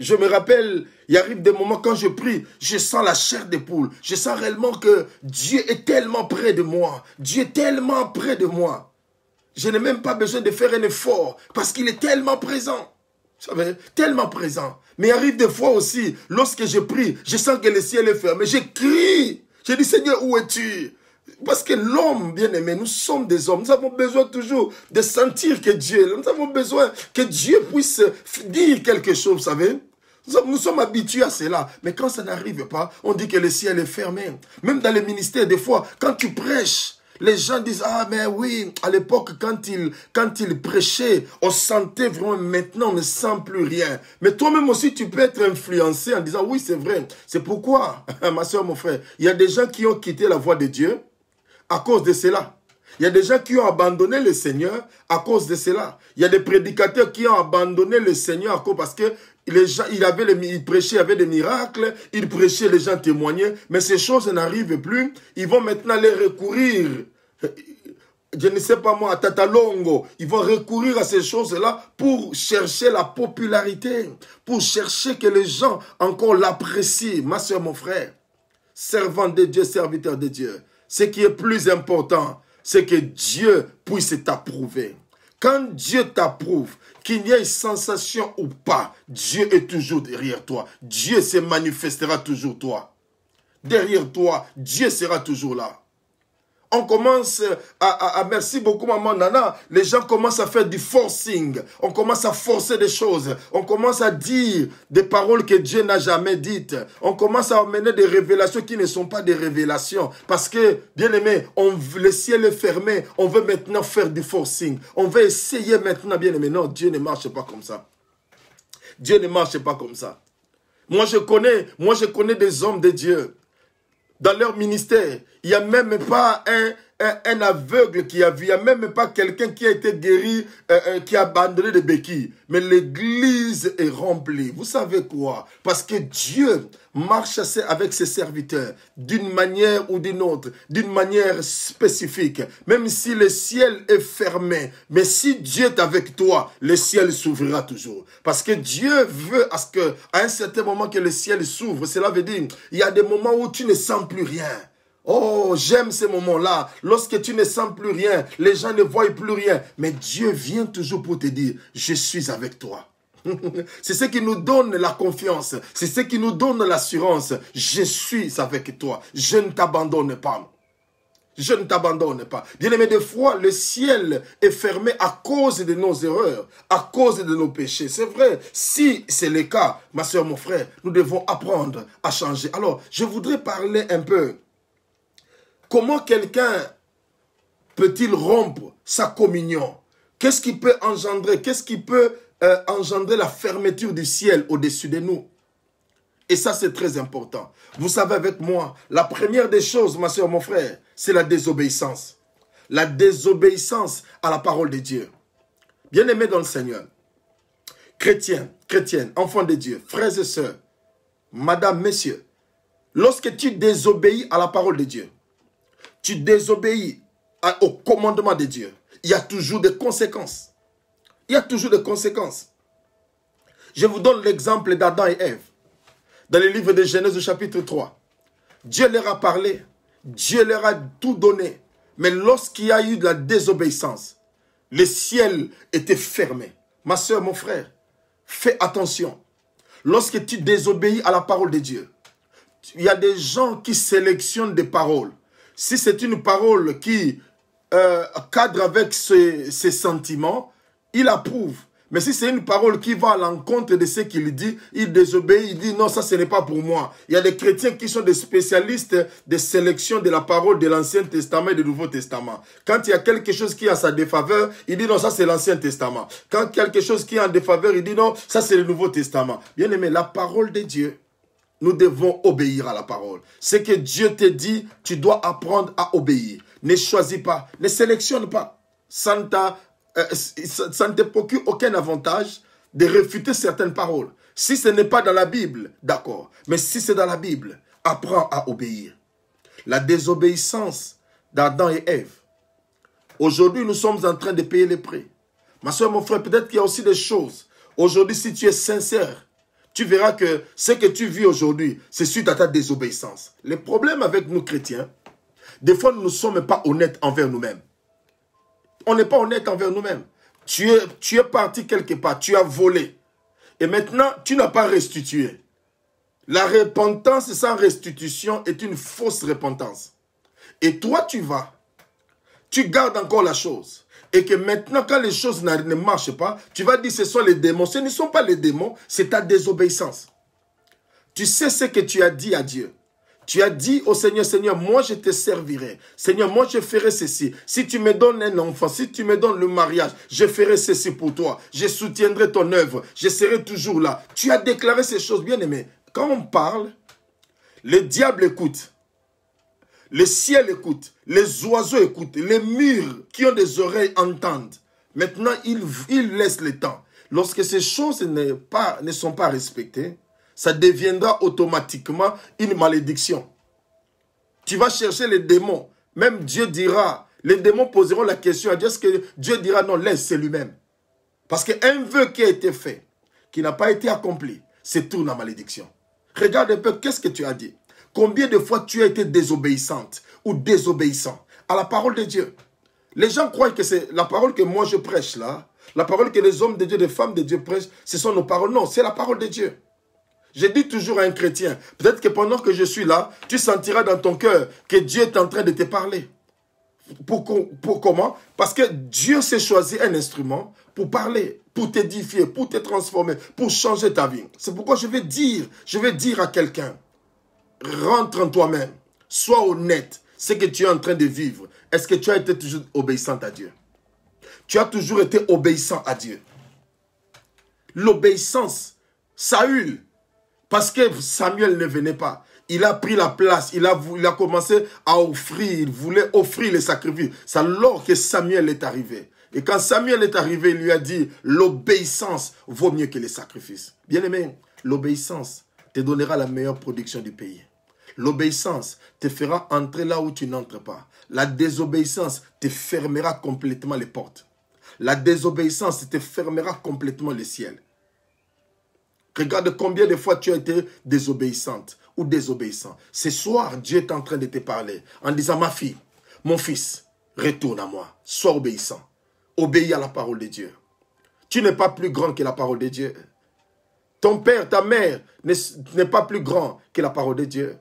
Je me rappelle, il arrive des moments quand je prie, je sens la chair des poules. Je sens réellement que Dieu est tellement près de moi. Dieu est tellement près de moi. Je n'ai même pas besoin de faire un effort parce qu'il est tellement présent. Vous savez, tellement présent. Mais il arrive des fois aussi, lorsque je prie, je sens que le ciel est fermé. Je crie. Je dis, Seigneur, où es-tu? Parce que l'homme, bien aimé, nous sommes des hommes. Nous avons besoin toujours de sentir que Dieu est là. Nous avons besoin que Dieu puisse dire quelque chose, vous savez. Nous sommes habitués à cela. Mais quand ça n'arrive pas, on dit que le ciel est fermé. Même dans les ministères, des fois, quand tu prêches, les gens disent, ah mais oui, à l'époque, quand il prêchait, on sentait vraiment, maintenant on ne sent plus rien. Mais toi-même aussi, tu peux être influencé en disant, oui, c'est vrai. C'est pourquoi, ma soeur, mon frère, il y a des gens qui ont quitté la voie de Dieu à cause de cela. Il y a des gens qui ont abandonné le Seigneur à cause de cela. Il y a des prédicateurs qui ont abandonné le Seigneur à cause parce que les gens, ils prêchaient, il y avait des miracles, ils prêchaient, les gens témoignaient, mais ces choses n'arrivent plus. Ils vont maintenant les recourir. Je ne sais pas moi, à Tatalongo, ils vont recourir à ces choses-là pour chercher la popularité, pour chercher que les gens encore l'apprécient. Ma soeur, mon frère, servant de Dieu, serviteur de Dieu, ce qui est plus important, c'est que Dieu puisse t'approuver. Quand Dieu t'approuve, qu'il y ait une sensation ou pas, Dieu est toujours derrière toi. Dieu se manifestera toujours toi. Derrière toi, Dieu sera toujours là. On commence merci beaucoup maman Nana, les gens commencent à faire du forcing, on commence à forcer des choses, on commence à dire des paroles que Dieu n'a jamais dites, on commence à amener des révélations qui ne sont pas des révélations, parce que, bien aimé, le ciel est fermé, on veut maintenant faire du forcing, on veut essayer maintenant, bien aimé, non, Dieu ne marche pas comme ça. Dieu ne marche pas comme ça. Moi je connais des hommes de Dieu. Dans leur ministère, il n'y a même pas un aveugle qui a vu, il n'y a même pas quelqu'un qui a été guéri, qui a abandonné des béquilles. Mais l'église est remplie. Vous savez quoi? Parce que Dieu marche avec ses serviteurs d'une manière ou d'une autre, d'une manière spécifique. Même si le ciel est fermé, mais si Dieu est avec toi, le ciel s'ouvrira toujours. Parce que Dieu veut à un certain moment que le ciel s'ouvre. Cela veut dire, il y a des moments où tu ne sens plus rien. Oh, j'aime ces moments-là. Lorsque tu ne sens plus rien, les gens ne voient plus rien. Mais Dieu vient toujours pour te dire, je suis avec toi. C'est ce qui nous donne la confiance. C'est ce qui nous donne l'assurance. Je suis avec toi. Je ne t'abandonne pas. Je ne t'abandonne pas. Bien-aimé, des fois, le ciel est fermé à cause de nos erreurs, à cause de nos péchés. C'est vrai. Si c'est le cas, ma soeur, mon frère, nous devons apprendre à changer. Alors, je voudrais parler un peu. Comment quelqu'un peut-il rompre sa communion? Qu'est-ce qui peut engendrer? Qu'est-ce qui peut engendrer la fermeture du ciel au-dessus de nous? Et ça, c'est très important. Vous savez avec moi, la première des choses, ma soeur, mon frère, c'est la désobéissance. La désobéissance à la parole de Dieu. Bien-aimés dans le Seigneur, chrétiens, chrétiennes, enfants de Dieu, frères et sœurs, madame, messieurs, lorsque tu désobéis à la parole de Dieu, tu désobéis au commandement de Dieu, il y a toujours des conséquences. Il y a toujours des conséquences. Je vous donne l'exemple d'Adam et Ève. Dans le livre de Genèse au chapitre 3. Dieu leur a parlé. Dieu leur a tout donné. Mais lorsqu'il y a eu de la désobéissance, le ciel était fermé. Ma soeur, mon frère, fais attention. Lorsque tu désobéis à la parole de Dieu, il y a des gens qui sélectionnent des paroles. Si c'est une parole qui cadre avec ses sentiments, il approuve. Mais si c'est une parole qui va à l'encontre de ce qu'il dit, il désobéit, il dit non, ça ce n'est pas pour moi. Il y a des chrétiens qui sont des spécialistes de sélection de la parole de l'Ancien Testament et du Nouveau Testament. Quand il y a quelque chose qui est à sa défaveur, il dit non, ça c'est l'Ancien Testament. Quand quelque chose qui est en défaveur, il dit non, ça c'est le Nouveau Testament. Bien aimé, la parole de Dieu, nous devons obéir à la parole. Ce que Dieu te dit, tu dois apprendre à obéir. Ne choisis pas, ne sélectionne pas. Ça ne te procure aucun avantage de réfuter certaines paroles. Si ce n'est pas dans la Bible, d'accord. Mais si c'est dans la Bible, apprends à obéir. La désobéissance d'Adam et Ève. Aujourd'hui, nous sommes en train de payer les prix. Ma soeur, mon frère, peut-être qu'il y a aussi des choses. Aujourd'hui, si tu es sincère, tu verras que ce que tu vis aujourd'hui, c'est suite à ta désobéissance. Le problème avec nous chrétiens, des fois, nous ne sommes pas honnêtes envers nous-mêmes. On n'est pas honnête envers nous-mêmes. Tu es parti quelque part, tu as volé. Et maintenant, tu n'as pas restitué. La repentance sans restitution est une fausse repentance. Et toi, tu vas, tu gardes encore la chose. Et que maintenant, quand les choses ne marchent pas, tu vas dire ce sont les démons. Ce ne sont pas les démons, c'est ta désobéissance. Tu sais ce que tu as dit à Dieu. Tu as dit au Seigneur, Seigneur, moi je te servirai. Seigneur, moi je ferai ceci. Si tu me donnes un enfant, si tu me donnes le mariage, je ferai ceci pour toi. Je soutiendrai ton œuvre. Je serai toujours là. Tu as déclaré ces choses, bien aimé. Quand on parle, le diable écoute. Le ciel écoute. Les oiseaux écoutent. Les murs qui ont des oreilles entendent. Maintenant, ils laissent le temps. Lorsque ces choses ne sont pas respectées, ça deviendra automatiquement une malédiction. Tu vas chercher les démons. Même Dieu dira, les démons poseront la question à Dieu, est-ce que Dieu dira non, laisse, c'est lui-même. Parce qu'un vœu qui a été fait, qui n'a pas été accompli, c'est tourne en malédiction. Regarde un peu, qu'est-ce que tu as dit? Combien de fois tu as été désobéissante ou désobéissant à la parole de Dieu? Les gens croient que c'est la parole que moi je prêche là, la parole que les hommes de Dieu, les femmes de Dieu prêchent, ce sont nos paroles. Non, c'est la parole de Dieu. Je dis toujours à un chrétien, peut-être que pendant que je suis là, tu sentiras dans ton cœur que Dieu est en train de te parler. Pour comment? Parce que Dieu s'est choisi un instrument pour parler, pour t'édifier, pour te transformer, pour changer ta vie. C'est pourquoi je vais dire à quelqu'un, rentre en toi-même, sois honnête, ce que tu es en train de vivre. Est-ce que tu as été toujours obéissante à Dieu? Tu as toujours été obéissant à Dieu. L'obéissance, Saül, parce que Samuel ne venait pas, il a pris la place, il a commencé à offrir, il voulait offrir les sacrifices. C'est alors que Samuel est arrivé. Et quand Samuel est arrivé, il lui a dit, l'obéissance vaut mieux que les sacrifices. Bien aimé, l'obéissance te donnera la meilleure production du pays. L'obéissance te fera entrer là où tu n'entres pas. La désobéissance te fermera complètement les portes. La désobéissance te fermera complètement le ciel. Regarde combien de fois tu as été désobéissante ou désobéissant. Ce soir, Dieu est en train de te parler en disant, ma fille, mon fils, retourne à moi. Sois obéissant. Obéis à la parole de Dieu. Tu n'es pas plus grand que la parole de Dieu. Ton père, ta mère n'est pas plus grand que la parole de Dieu.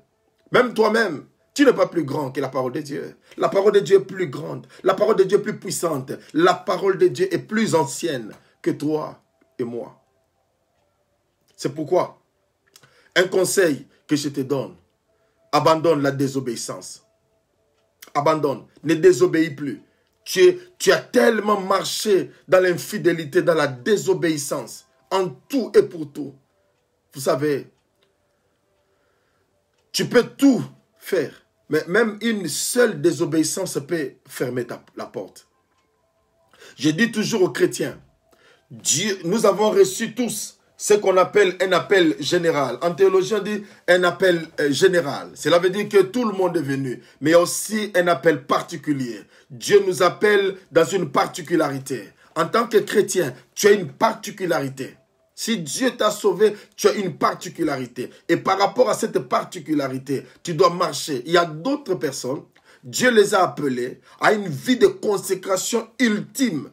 Même toi-même, tu n'es pas plus grand que la parole de Dieu. La parole de Dieu est plus grande. La parole de Dieu est plus puissante. La parole de Dieu est plus ancienne que toi et moi. C'est pourquoi, un conseil que je te donne, abandonne la désobéissance. Abandonne, ne désobéis plus. Tu as tellement marché dans l'infidélité, dans la désobéissance, en tout et pour tout. Vous savez, tu peux tout faire, mais même une seule désobéissance peut fermer la porte. Je dis toujours aux chrétiens, Dieu, nous avons reçu tous ce qu'on appelle un appel général. En théologie, on dit un appel général. Cela veut dire que tout le monde est venu. Mais il y a aussi un appel particulier. Dieu nous appelle dans une particularité. En tant que chrétien, tu as une particularité. Si Dieu t'a sauvé, tu as une particularité. Et par rapport à cette particularité, tu dois marcher. Il y a d'autres personnes, Dieu les a appelés à une vie de consécration ultime.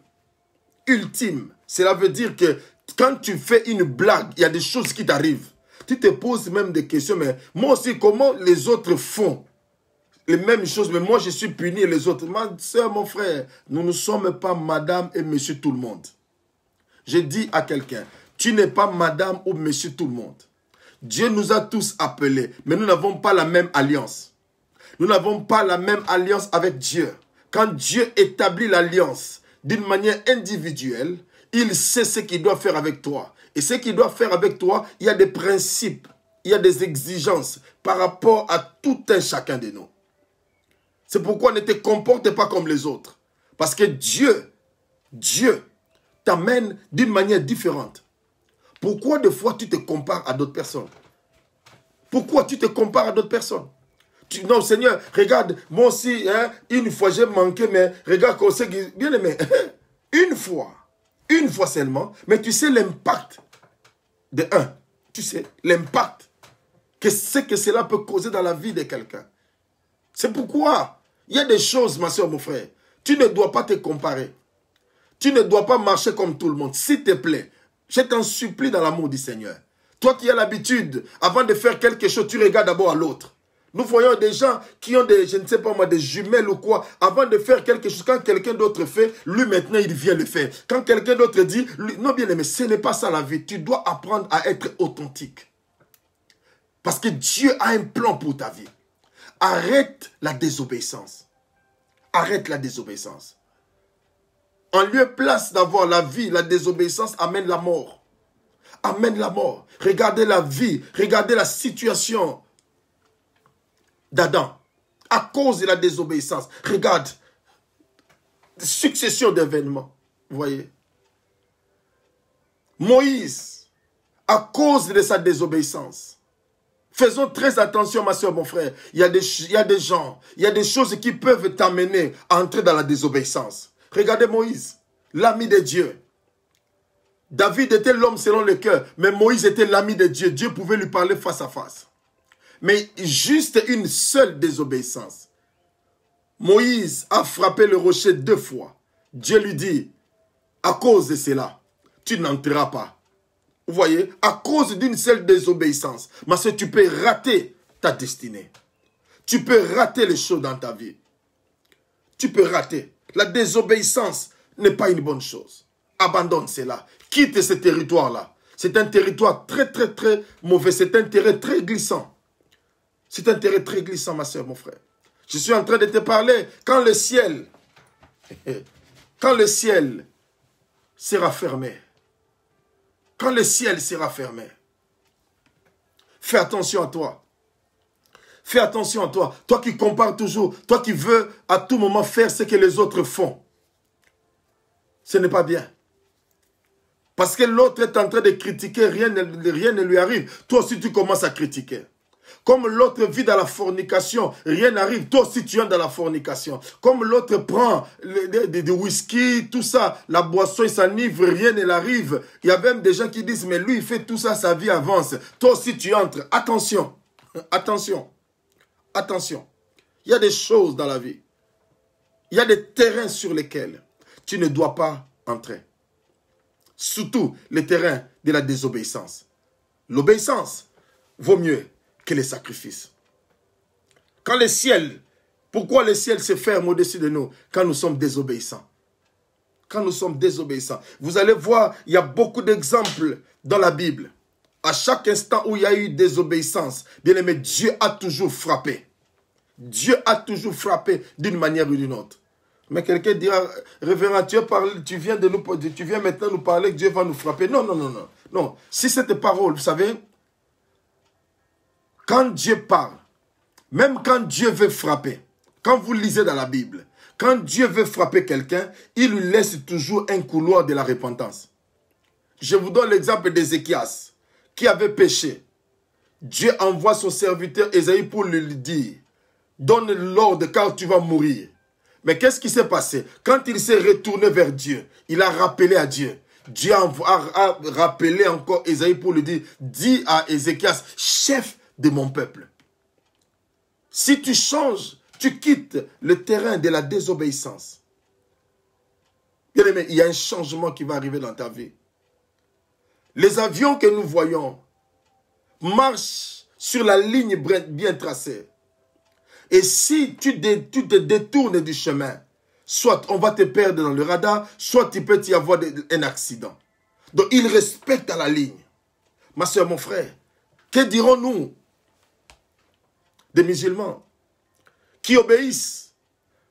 Ultime. Cela veut dire que quand tu fais une blague, il y a des choses qui t'arrivent. Tu te poses même des questions, mais moi aussi, comment les autres font les mêmes choses, mais moi je suis puni et les autres. Ma soeur, mon frère, nous ne sommes pas madame et monsieur tout le monde. Je dis à quelqu'un, tu n'es pas madame ou monsieur tout le monde. Dieu nous a tous appelés, mais nous n'avons pas la même alliance. Nous n'avons pas la même alliance avec Dieu. Quand Dieu établit l'alliance d'une manière individuelle, il sait ce qu'il doit faire avec toi. Et ce qu'il doit faire avec toi, il y a des principes, il y a des exigences par rapport à tout un chacun de nous. C'est pourquoi ne te comporte pas comme les autres. Parce que Dieu t'amène d'une manière différente. Pourquoi des fois tu te compares à d'autres personnes? Pourquoi tu te compares à d'autres personnes? Non, Seigneur, regarde, moi aussi, une fois j'ai manqué, mais regarde qu'on sait que, bien aimé, une fois seulement, mais tu sais l'impact de un. Tu sais l'impact que c'est que cela peut causer dans la vie de quelqu'un. C'est pourquoi il y a des choses, ma soeur, mon frère, tu ne dois pas te comparer. Tu ne dois pas marcher comme tout le monde. S'il te plaît, je t'en supplie dans l'amour du Seigneur. Toi qui as l'habitude, avant de faire quelque chose, tu regardes d'abord à l'autre. Nous voyons des gens qui ont des, je ne sais pas moi, des jumelles ou quoi. Avant de faire quelque chose, quand quelqu'un d'autre fait, lui maintenant il vient le faire. Quand quelqu'un d'autre dit, lui, non bien aimé, ce n'est pas ça la vie. Tu dois apprendre à être authentique. Parce que Dieu a un plan pour ta vie. Arrête la désobéissance. Arrête la désobéissance. En lieu et place d'avoir la vie, la désobéissance amène la mort. Amène la mort. Regardez la vie, regardez la situation d'Adam, à cause de la désobéissance. Regarde, succession d'événements, vous voyez. Moïse, à cause de sa désobéissance. Faisons très attention, ma soeur, mon frère. Il y a des gens, il y a des choses qui peuvent t'amener à entrer dans la désobéissance. Regardez Moïse, l'ami de Dieu. David était l'homme selon le cœur, mais Moïse était l'ami de Dieu. Dieu pouvait lui parler face à face. Mais juste une seule désobéissance. Moïse a frappé le rocher 2 fois. Dieu lui dit, à cause de cela, tu n'entreras pas. Vous voyez, à cause d'une seule désobéissance, ma soeur, tu peux rater ta destinée. Tu peux rater les choses dans ta vie. Tu peux rater. La désobéissance n'est pas une bonne chose. Abandonne cela. Quitte ce territoire-là. C'est un territoire très, très, très mauvais. C'est un terrain très glissant. C'est un terrain très glissant, ma soeur, mon frère. Je suis en train de te parler quand le ciel sera fermé. Quand le ciel sera fermé. Fais attention à toi. Fais attention à toi. Toi qui compares toujours. Toi qui veux à tout moment faire ce que les autres font. Ce n'est pas bien. Parce que l'autre est en train de critiquer, rien ne lui arrive. Toi aussi tu commences à critiquer. Comme l'autre vit dans la fornication, rien n'arrive. Toi aussi, tu es dans la fornication. Comme l'autre prend du whisky, tout ça, la boisson, il s'enivre, rien ne l'arrive. Il y a même des gens qui disent, mais lui, il fait tout ça, sa vie avance. Toi aussi, tu entres. Attention. Attention. Attention. Il y a des choses dans la vie. Il y a des terrains sur lesquels tu ne dois pas entrer. Surtout les terrains de la désobéissance. L'obéissance vaut mieux que les sacrifices. Quand le ciel, pourquoi le ciel se ferme au-dessus de nous? Quand nous sommes désobéissants. Quand nous sommes désobéissants. Vous allez voir, il y a beaucoup d'exemples dans la Bible. À chaque instant où il y a eu désobéissance, bien aimé, Dieu a toujours frappé. Dieu a toujours frappé d'une manière ou d'une autre. Mais quelqu'un dira, révérend, tu viens maintenant nous parler que Dieu va nous frapper. Non, non, non, non. Non. Si cette parole, vous savez, quand Dieu parle, même quand Dieu veut frapper, quand vous lisez dans la Bible, quand Dieu veut frapper quelqu'un, il lui laisse toujours un couloir de la repentance. Je vous donne l'exemple d'Ézéchias, qui avait péché. Dieu envoie son serviteur Ésaïe pour lui dire, donne l'ordre car tu vas mourir. Mais qu'est-ce qui s'est passé? Quand il s'est retourné vers Dieu, il a rappelé à Dieu. Dieu a rappelé encore Ésaïe pour lui dire, dis à Ézéchias, chef de mon peuple. Si tu changes, tu quittes le terrain de la désobéissance. Bien aimé, il y a un changement qui va arriver dans ta vie. Les avions que nous voyons marchent sur la ligne bien tracée. Et si tu te détournes du chemin, soit on va te perdre dans le radar, soit il peut y avoir un accident. Donc il respecte la ligne. Ma soeur, mon frère, que dirons-nous des musulmans qui obéissent,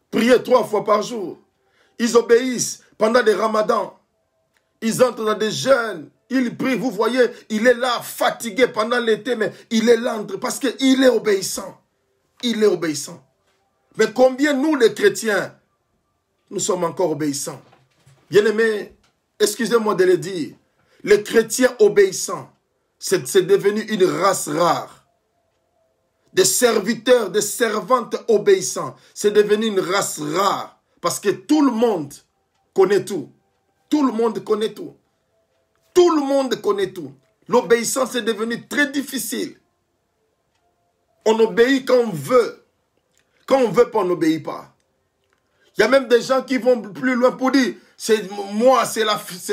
prier 3 fois par jour. Ils obéissent pendant des ramadans. Ils entrent dans des jeûnes. Ils prient. Vous voyez, il est là, fatigué pendant l'été, mais il est là parce qu'il est obéissant. Il est obéissant. Mais combien nous, les chrétiens, nous sommes encore obéissants? Bien-aimés, excusez-moi de le dire, les chrétiens obéissants, c'est devenu une race rare. Des serviteurs, des servantes obéissants, c'est devenu une race rare. Parce que tout le monde connaît tout. Tout le monde connaît tout. Tout le monde connaît tout. L'obéissance est devenue très difficile. On obéit quand on veut. Quand on veut pas, on n'obéit pas. Il y a même des gens qui vont plus loin pour dire, c'est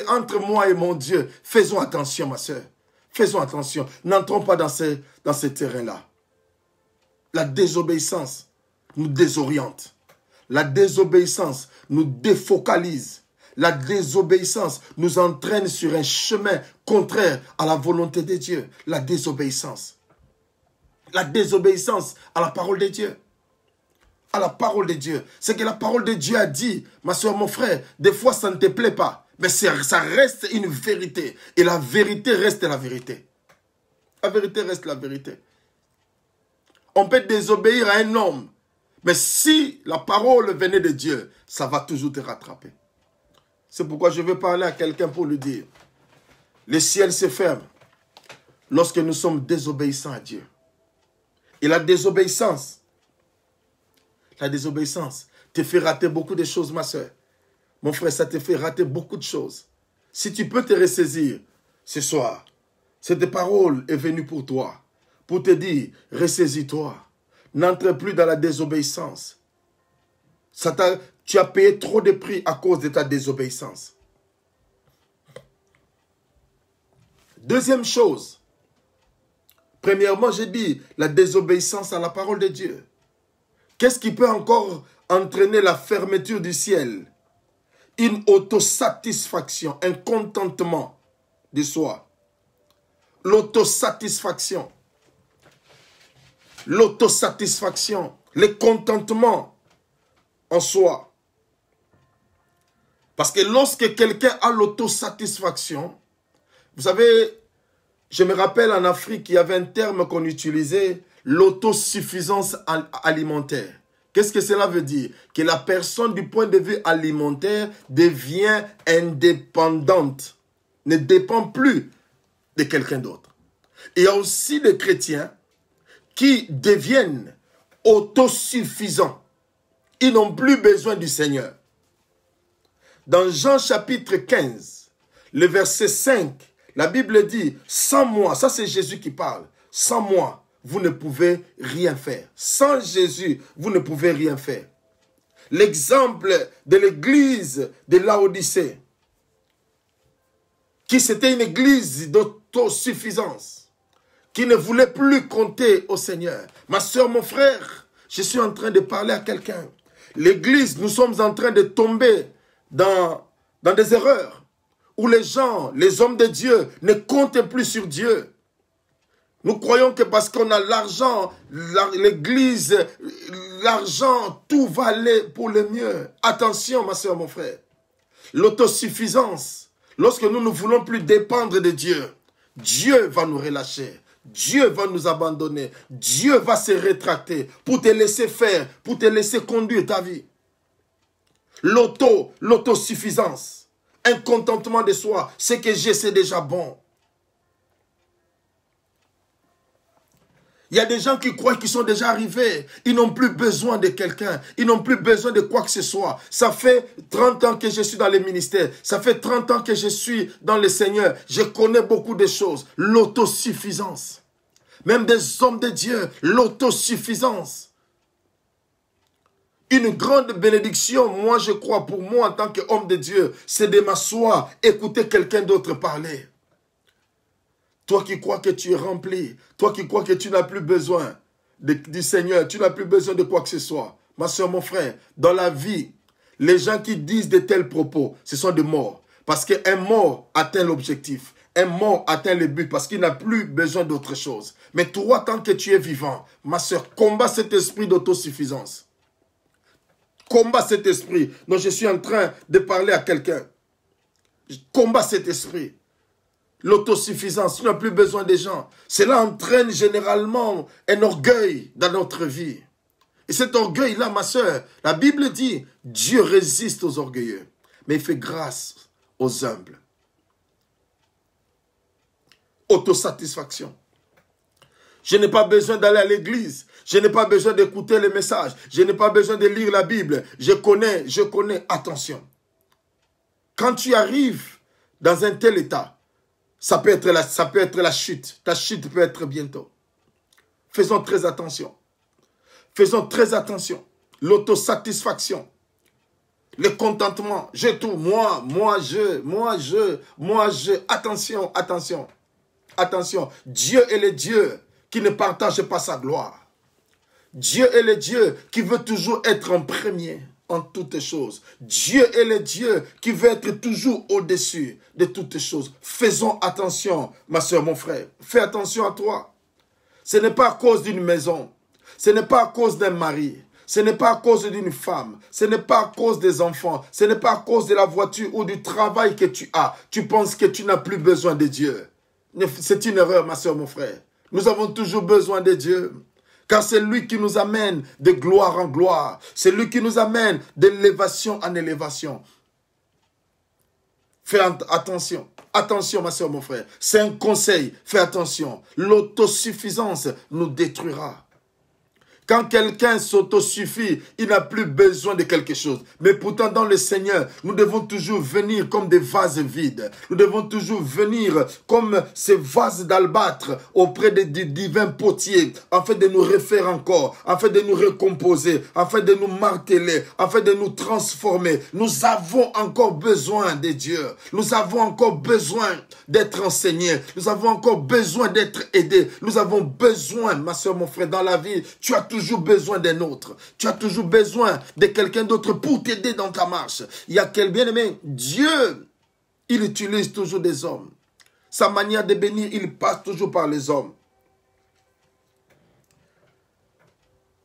entre moi et mon Dieu. Faisons attention, ma soeur. Faisons attention. N'entrons pas dans ces terrains-là. La désobéissance nous désoriente. La désobéissance nous défocalise. La désobéissance nous entraîne sur un chemin contraire à la volonté de Dieu. La désobéissance. La désobéissance à la parole de Dieu. À la parole de Dieu. C'est que la parole de Dieu a dit, ma soeur, mon frère, des fois ça ne te plaît pas, mais ça reste une vérité. Et la vérité reste la vérité. La vérité reste la vérité. On peut désobéir à un homme, mais si la parole venait de Dieu, ça va toujours te rattraper. C'est pourquoi je veux parler à quelqu'un pour lui dire, le ciel se ferme lorsque nous sommes désobéissants à Dieu. Et la désobéissance te fait rater beaucoup de choses, ma soeur. Mon frère, ça te fait rater beaucoup de choses. Si tu peux te ressaisir ce soir, cette parole est venue pour toi, pour te dire, ressaisis-toi. N'entre plus dans la désobéissance. Tu as payé trop de prix à cause de ta désobéissance. Deuxième chose. Premièrement, j'ai dit la désobéissance à la parole de Dieu. Qu'est-ce qui peut encore entraîner la fermeture du ciel? Une autosatisfaction, un contentement de soi. L'autosatisfaction. L'autosatisfaction, le contentement en soi. Parce que lorsque quelqu'un a l'autosatisfaction, vous savez, je me rappelle en Afrique, il y avait un terme qu'on utilisait, l'autosuffisance alimentaire. Qu'est-ce que cela veut dire? Que la personne du point de vue alimentaire devient indépendante, ne dépend plus de quelqu'un d'autre. Il y a aussi des chrétiens qui deviennent autosuffisants. Ils n'ont plus besoin du Seigneur. Dans Jean chapitre 15, le verset 5, la Bible dit, sans moi, ça c'est Jésus qui parle, sans moi, vous ne pouvez rien faire. Sans Jésus, vous ne pouvez rien faire. L'exemple de l'église de Laodicée, qui c'était une église d'autosuffisance, qui ne voulait plus compter au Seigneur. Ma soeur, mon frère, je suis en train de parler à quelqu'un. L'église, nous sommes en train de tomber dans des erreurs où les gens, les hommes de Dieu, ne comptent plus sur Dieu. Nous croyons que parce qu'on a l'argent, l'église, l'argent, tout va aller pour le mieux. Attention, ma soeur, mon frère. L'autosuffisance, lorsque nous ne voulons plus dépendre de Dieu, Dieu va nous relâcher. Dieu va nous abandonner. Dieu va se rétracter pour te laisser faire, pour te laisser conduire ta vie. L'autosuffisance, un contentement de soi, ce que j'ai, c'est déjà bon. Il y a des gens qui croient qu'ils sont déjà arrivés. Ils n'ont plus besoin de quelqu'un. Ils n'ont plus besoin de quoi que ce soit. Ça fait 30 ans que je suis dans le ministère. Ça fait 30 ans que je suis dans le Seigneur. Je connais beaucoup de choses. L'autosuffisance. Même des hommes de Dieu. L'autosuffisance. Une grande bénédiction, moi je crois, pour moi en tant qu'homme de Dieu, c'est de m'asseoir, écouter quelqu'un d'autre parler. Toi qui crois que tu es rempli, toi qui crois que tu n'as plus besoin du Seigneur, tu n'as plus besoin de quoi que ce soit. Ma soeur, mon frère, dans la vie, les gens qui disent de tels propos, ce sont des morts. Parce qu'un mort atteint l'objectif. Un mort atteint le but parce qu'il n'a plus besoin d'autre chose. Mais toi, tant que tu es vivant, ma soeur, combat cet esprit d'autosuffisance. Combat cet esprit dont je suis en train de parler à quelqu'un. Combat cet esprit. L'autosuffisance, tu n'as plus besoin des gens. Cela entraîne généralement un orgueil dans notre vie. Et cet orgueil-là, ma soeur, la Bible dit, Dieu résiste aux orgueilleux, mais il fait grâce aux humbles. Autosatisfaction. Je n'ai pas besoin d'aller à l'église. Je n'ai pas besoin d'écouter les messages. Je n'ai pas besoin de lire la Bible. Je connais. Attention. Quand tu arrives dans un tel état, ça peut être la chute. Ta chute peut être bientôt. Faisons très attention. Faisons très attention. L'autosatisfaction. Le contentement. J'ai tout. Moi, je. Attention, attention. Attention. Dieu est le Dieu qui ne partage pas sa gloire. Dieu est le Dieu qui veut toujours être en premier en toutes choses. Dieu est le Dieu qui veut être toujours au-dessus de toutes choses. Faisons attention, ma soeur, mon frère. Fais attention à toi. Ce n'est pas à cause d'une maison. Ce n'est pas à cause d'un mari. Ce n'est pas à cause d'une femme. Ce n'est pas à cause des enfants. Ce n'est pas à cause de la voiture ou du travail que tu as. Tu penses que tu n'as plus besoin de Dieu. C'est une erreur, ma soeur, mon frère. Nous avons toujours besoin de Dieu. Car c'est lui qui nous amène de gloire en gloire. C'est lui qui nous amène d'élévation en élévation. Fais attention. Attention, ma soeur, mon frère. C'est un conseil. Fais attention. L'autosuffisance nous détruira. Quand quelqu'un s'autosuffit, il n'a plus besoin de quelque chose. Mais pourtant, dans le Seigneur, nous devons toujours venir comme des vases vides. Nous devons toujours venir comme ces vases d'albâtre auprès du divin potier, afin de nous refaire encore, afin de nous recomposer, afin de nous marteler, afin de nous transformer. Nous avons encore besoin de Dieu. Nous avons encore besoin d'être enseignés. Nous avons encore besoin d'être aidés. Nous avons besoin, ma soeur, mon frère, dans la vie, tu as toujours besoin d'un autre. Tu as toujours besoin de quelqu'un d'autre pour t'aider dans ta marche. Il y a quel bien-aimé. Dieu, il utilise toujours des hommes. Sa manière de bénir, il passe toujours par les hommes.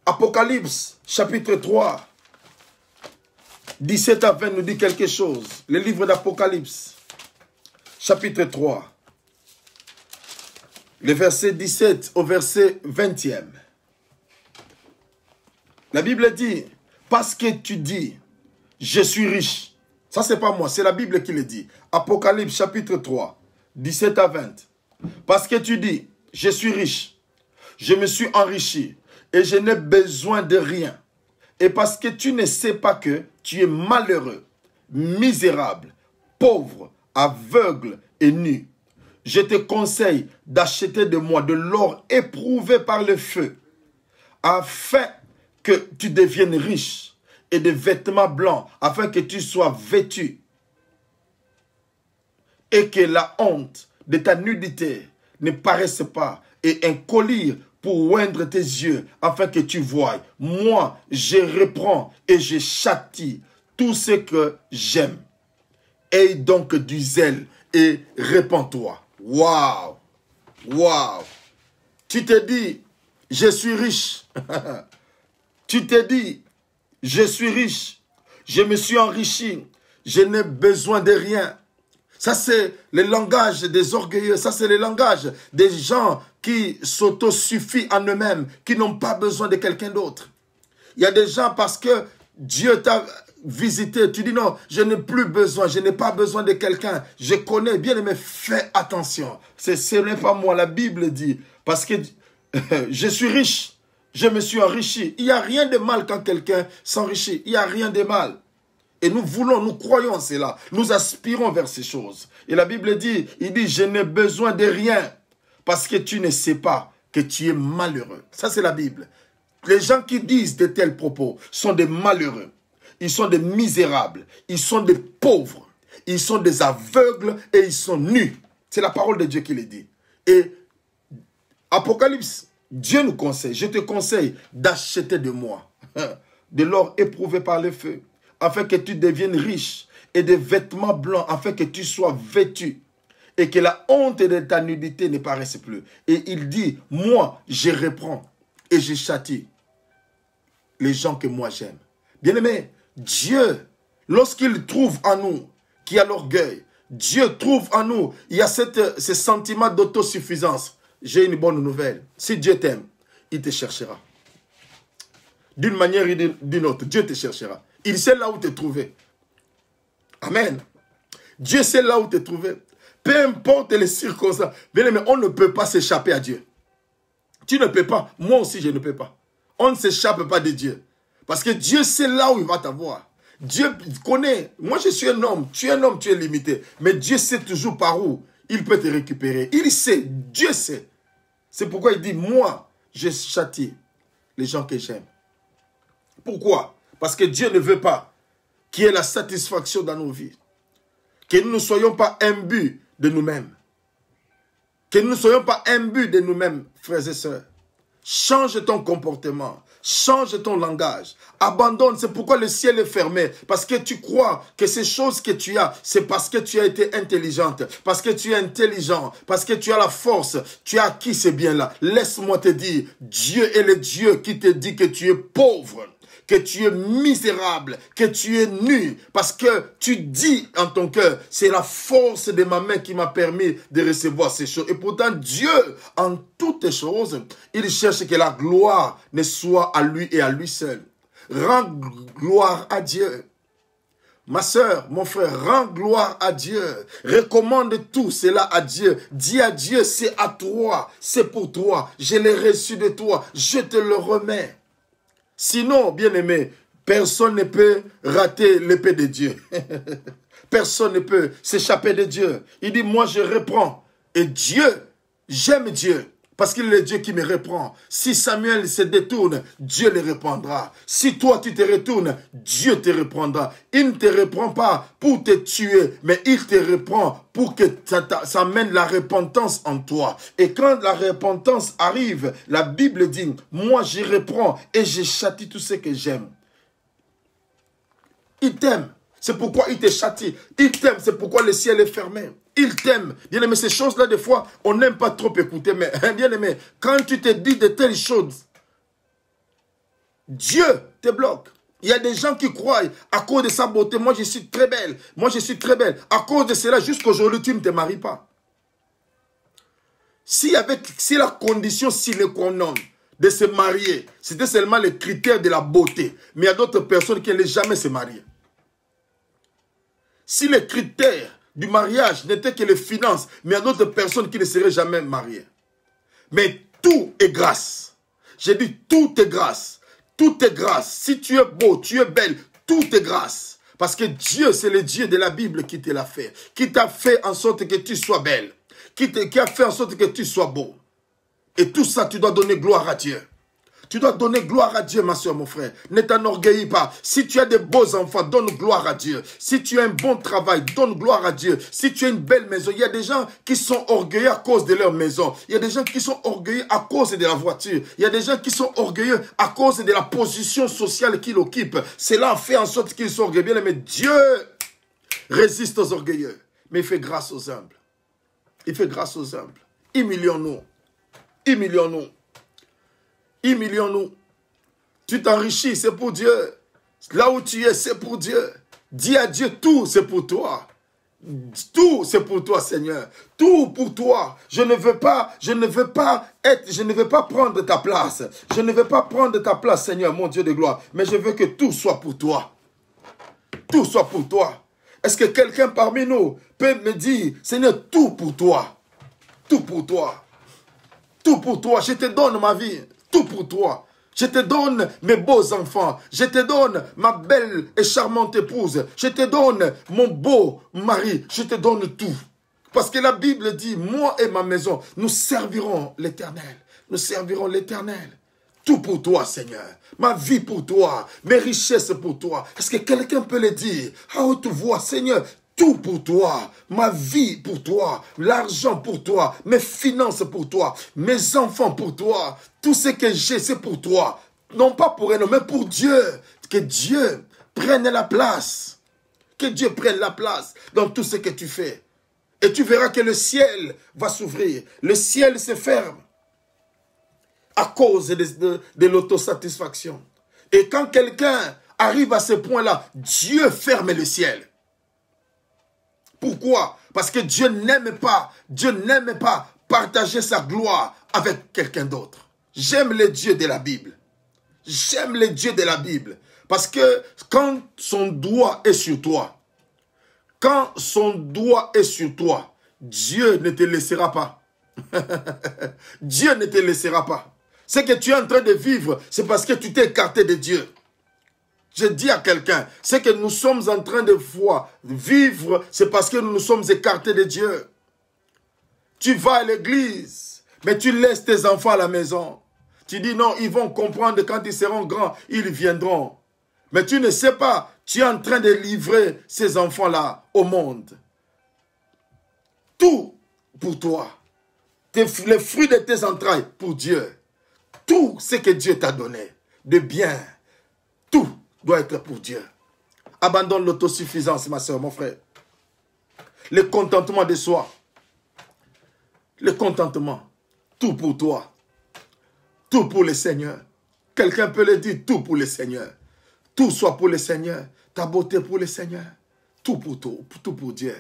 Apocalypse, chapitre 3, 17 à 20 nous dit quelque chose. Le livre d'Apocalypse, chapitre 3, le verset 17 au verset 20e. La Bible dit, parce que tu dis, je suis riche. Ça, c'est pas moi, c'est la Bible qui le dit. Apocalypse, chapitre 3, 17 à 20. Parce que tu dis, je suis riche, je me suis enrichi et je n'ai besoin de rien. Et parce que tu ne sais pas que tu es malheureux, misérable, pauvre, aveugle et nu. Je te conseille d'acheter de moi de l'or éprouvé par le feu, afin que tu deviennes riche, et des vêtements blancs, afin que tu sois vêtu, et que la honte de ta nudité ne paraisse pas, et un collier pour oindre tes yeux, afin que tu voies. Moi, je reprends et je châtie tout ce que j'aime. Aie donc du zèle et répands-toi. Waouh! Waouh! Tu te dis, je suis riche. Tu te dis, je suis riche, je me suis enrichi, je n'ai besoin de rien. Ça, c'est le langage des orgueilleux. Ça, c'est le langage des gens qui s'autosuffisent en eux-mêmes, qui n'ont pas besoin de quelqu'un d'autre. Il y a des gens, parce que Dieu t'a visité, tu dis non, je n'ai plus besoin, je n'ai pas besoin de quelqu'un. Je connais, bien aimé, fais attention. Ce n'est pas moi, la Bible dit, parce que je suis riche. Je me suis enrichi. Il n'y a rien de mal quand quelqu'un s'enrichit. Il n'y a rien de mal. Et nous voulons, nous croyons cela. Nous aspirons vers ces choses. Et la Bible dit, il dit, je n'ai besoin de rien parce que tu ne sais pas que tu es malheureux. Ça, c'est la Bible. Les gens qui disent de tels propos sont des malheureux. Ils sont des misérables. Ils sont des pauvres. Ils sont des aveugles et ils sont nus. C'est la parole de Dieu qui le dit. Et Apocalypse, Dieu nous conseille, je te conseille d'acheter de moi de l'or éprouvé par le feu, afin que tu deviennes riche, et des vêtements blancs, afin que tu sois vêtu, et que la honte de ta nudité ne paraisse plus. Et il dit, moi, je reprends et je châtie les gens que moi j'aime. Bien-aimé, Dieu, lorsqu'il trouve en nous qu'il y a l'orgueil, Dieu trouve en nous, il y a ce sentiment d'autosuffisance. J'ai une bonne nouvelle. Si Dieu t'aime, il te cherchera. D'une manière ou d'une autre, Dieu te cherchera. Il sait là où te trouver. Amen. Dieu sait là où te trouver. Peu importe les circonstances. Bien aimé, on ne peut pas s'échapper à Dieu. Tu ne peux pas. Moi aussi, je ne peux pas. On ne s'échappe pas de Dieu. Parce que Dieu sait là où il va t'avoir. Dieu connaît. Moi, je suis un homme. Tu es un homme, tu es limité. Mais Dieu sait toujours par où il peut te récupérer. Il sait. Dieu sait. C'est pourquoi il dit, moi, je châtie les gens que j'aime. Pourquoi? Parce que Dieu ne veut pas qu'il y ait la satisfaction dans nos vies. Que nous ne soyons pas imbus de nous-mêmes. Que nous ne soyons pas imbus de nous-mêmes, frères et sœurs. Change ton comportement. Change ton langage. Abandonne. C'est pourquoi le ciel est fermé. Parce que tu crois que ces choses que tu as, c'est parce que tu as été intelligente. Parce que tu es intelligent. Parce que tu as la force. Tu as acquis ces biens-là. Laisse-moi te dire, Dieu est le Dieu qui te dit que tu es pauvre, que tu es misérable, que tu es nu, parce que tu dis en ton cœur, c'est la force de ma main qui m'a permis de recevoir ces choses. Et pourtant, Dieu, en toutes choses, il cherche que la gloire ne soit à lui et à lui seul. Rends gloire à Dieu. Ma sœur, mon frère, rends gloire à Dieu. Recommande tout cela à Dieu. Dis à Dieu, c'est à toi, c'est pour toi. Je l'ai reçu de toi, je te le remets. Sinon, bien-aimé, personne ne peut rater l'épée de Dieu. Personne ne peut s'échapper de Dieu. Il dit, moi je reprends. Et Dieu, j'aime Dieu, parce qu'il est le Dieu qui me reprend. Si Samuel se détourne, Dieu le reprendra. Si toi tu te retournes, Dieu te reprendra. Il ne te reprend pas pour te tuer, mais il te reprend pour que ça amène la repentance en toi. Et quand la repentance arrive, la Bible dit, moi je reprends et je châtie tout ce que j'aime. Il t'aime. C'est pourquoi il te châtie. Il t'aime. C'est pourquoi le ciel est fermé. Il t'aime. Bien-aimé, ces choses-là, des fois, on n'aime pas trop écouter. Mais, bien-aimé, quand tu te dis de telles choses, Dieu te bloque. Il y a des gens qui croient, à cause de sa beauté, moi je suis très belle. Moi je suis très belle. À cause de cela, jusqu'aujourd'hui, tu ne te maries pas. Si la condition sine qua non de se marier, c'était seulement le critère de la beauté. Mais il y a d'autres personnes qui n'allaient jamais se marier. Si le critère du mariage n'était que les finances, mais il y a d'autres personnes qui ne seraient jamais mariées. Mais tout est grâce. J'ai dit tout est grâce. Tout est grâce. Si tu es beau, tu es belle, tout est grâce. Parce que Dieu, c'est le Dieu de la Bible qui te l'a fait. Qui t'a fait en sorte que tu sois belle. Qui a fait en sorte que tu sois beau. Et tout ça, tu dois donner gloire à Dieu. Tu dois donner gloire à Dieu, ma soeur, mon frère. Ne t'enorgueillis pas. Si tu as des beaux enfants, donne gloire à Dieu. Si tu as un bon travail, donne gloire à Dieu. Si tu as une belle maison, il y a des gens qui sont orgueilleux à cause de leur maison. Il y a des gens qui sont orgueilleux à cause de la voiture. Il y a des gens qui sont orgueilleux à cause de la position sociale qu'ils occupent. Cela fait en sorte qu'ils sont orgueilleux. Mais Dieu résiste aux orgueilleux. Mais il fait grâce aux humbles. Il fait grâce aux humbles. Humilions-nous. Humilions-nous. Humilions-nous. Tu t'enrichis, c'est pour Dieu. Là où tu es, c'est pour Dieu. Dis à Dieu, tout c'est pour toi. Tout c'est pour toi, Seigneur. Tout pour toi. Je ne veux pas prendre ta place. Je ne veux pas prendre ta place, Seigneur, mon Dieu de gloire. Mais je veux que tout soit pour toi. Tout soit pour toi. Est-ce que quelqu'un parmi nous peut me dire, Seigneur, tout pour toi. Tout pour toi. Tout pour toi. Je te donne ma vie. Tout pour toi. Je te donne mes beaux enfants. Je te donne ma belle et charmante épouse. Je te donne mon beau mari. Je te donne tout. Parce que la Bible dit, moi et ma maison, nous servirons l'Éternel. Nous servirons l'Éternel. Tout pour toi, Seigneur. Ma vie pour toi. Mes richesses pour toi. Est-ce que quelqu'un peut le dire à haute voix, Seigneur? Tout pour toi, ma vie pour toi, l'argent pour toi, mes finances pour toi, mes enfants pour toi, tout ce que j'ai, c'est pour toi. Non pas pour un homme, mais pour Dieu. Que Dieu prenne la place. Que Dieu prenne la place dans tout ce que tu fais. Et tu verras que le ciel va s'ouvrir. Le ciel se ferme à cause de l'autosatisfaction. Et quand quelqu'un arrive à ce point-là, Dieu ferme le ciel. Pourquoi? Parce que Dieu n'aime pas partager sa gloire avec quelqu'un d'autre. J'aime le Dieu de la Bible. J'aime le Dieu de la Bible. Parce que quand son doigt est sur toi, Dieu ne te laissera pas. Dieu ne te laissera pas. Ce que tu es en train de vivre, c'est parce que tu t'es écarté de Dieu. Je dis à quelqu'un, ce que nous sommes en train de vivre, c'est parce que nous nous sommes écartés de Dieu. Tu vas à l'église, mais tu laisses tes enfants à la maison. Tu dis non, ils vont comprendre quand ils seront grands, ils viendront. Mais tu ne sais pas, tu es en train de livrer ces enfants-là au monde. Tout pour toi. Les fruits de tes entrailles pour Dieu. Tout ce que Dieu t'a donné. de biens. Tout doit être pour Dieu. Abandonne l'autosuffisance, ma soeur, mon frère. Le contentement de soi. Le contentement. Tout pour toi. Tout pour le Seigneur. Quelqu'un peut le dire, tout pour le Seigneur. Tout soit pour le Seigneur. Ta beauté pour le Seigneur. Tout pour Dieu.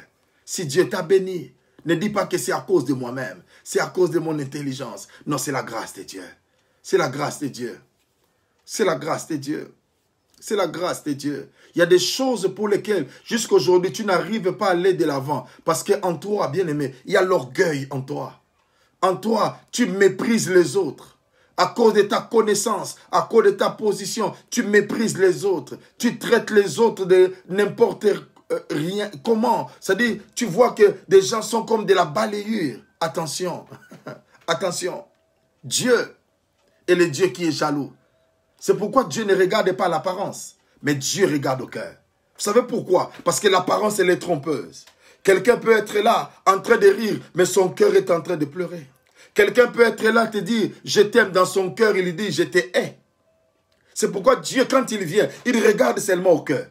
Si Dieu t'a béni, ne dis pas que c'est à cause de moi-même. C'est à cause de mon intelligence. Non, c'est la grâce de Dieu. C'est la grâce de Dieu. C'est la grâce de Dieu. C'est la grâce de Dieu. Il y a des choses pour lesquelles, jusqu'à aujourd'hui, tu n'arrives pas à aller de l'avant. Parce qu'en toi, bien-aimé, il y a l'orgueil en toi. En toi, tu méprises les autres. À cause de ta connaissance, à cause de ta position, tu méprises les autres. Tu traites les autres de n'importe rien. Comment? C'est-à-dire, tu vois que des gens sont comme de la balayure. Attention. Attention. Dieu est le Dieu qui est jaloux. C'est pourquoi Dieu ne regarde pas l'apparence, mais Dieu regarde au cœur. Vous savez pourquoi? Parce que l'apparence, elle est trompeuse. Quelqu'un peut être là, en train de rire, mais son cœur est en train de pleurer. Quelqu'un peut être là, te dire, je t'aime, dans son cœur, il dit, je te hais. C'est pourquoi Dieu, quand il vient, il regarde seulement au cœur.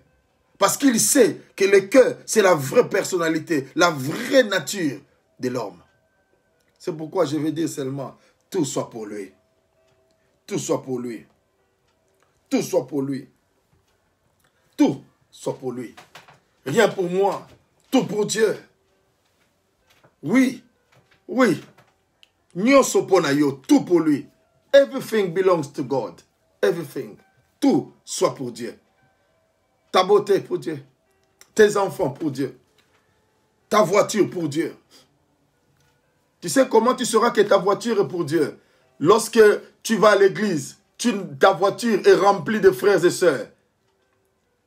Parce qu'il sait que le cœur, c'est la vraie personnalité, la vraie nature de l'homme. C'est pourquoi je vais dire seulement, tout soit pour lui. Tout soit pour lui. Tout soit pour lui. Tout soit pour lui. Rien pour moi. Tout pour Dieu. Oui. Oui. Nyoso ponayo. Tout pour lui. Everything belongs to God. Everything. Tout soit pour Dieu. Ta beauté pour Dieu. Tes enfants pour Dieu. Ta voiture pour Dieu. Tu sais comment tu sauras que ta voiture est pour Dieu? Lorsque tu vas à l'église, ta voiture est remplie de frères et sœurs.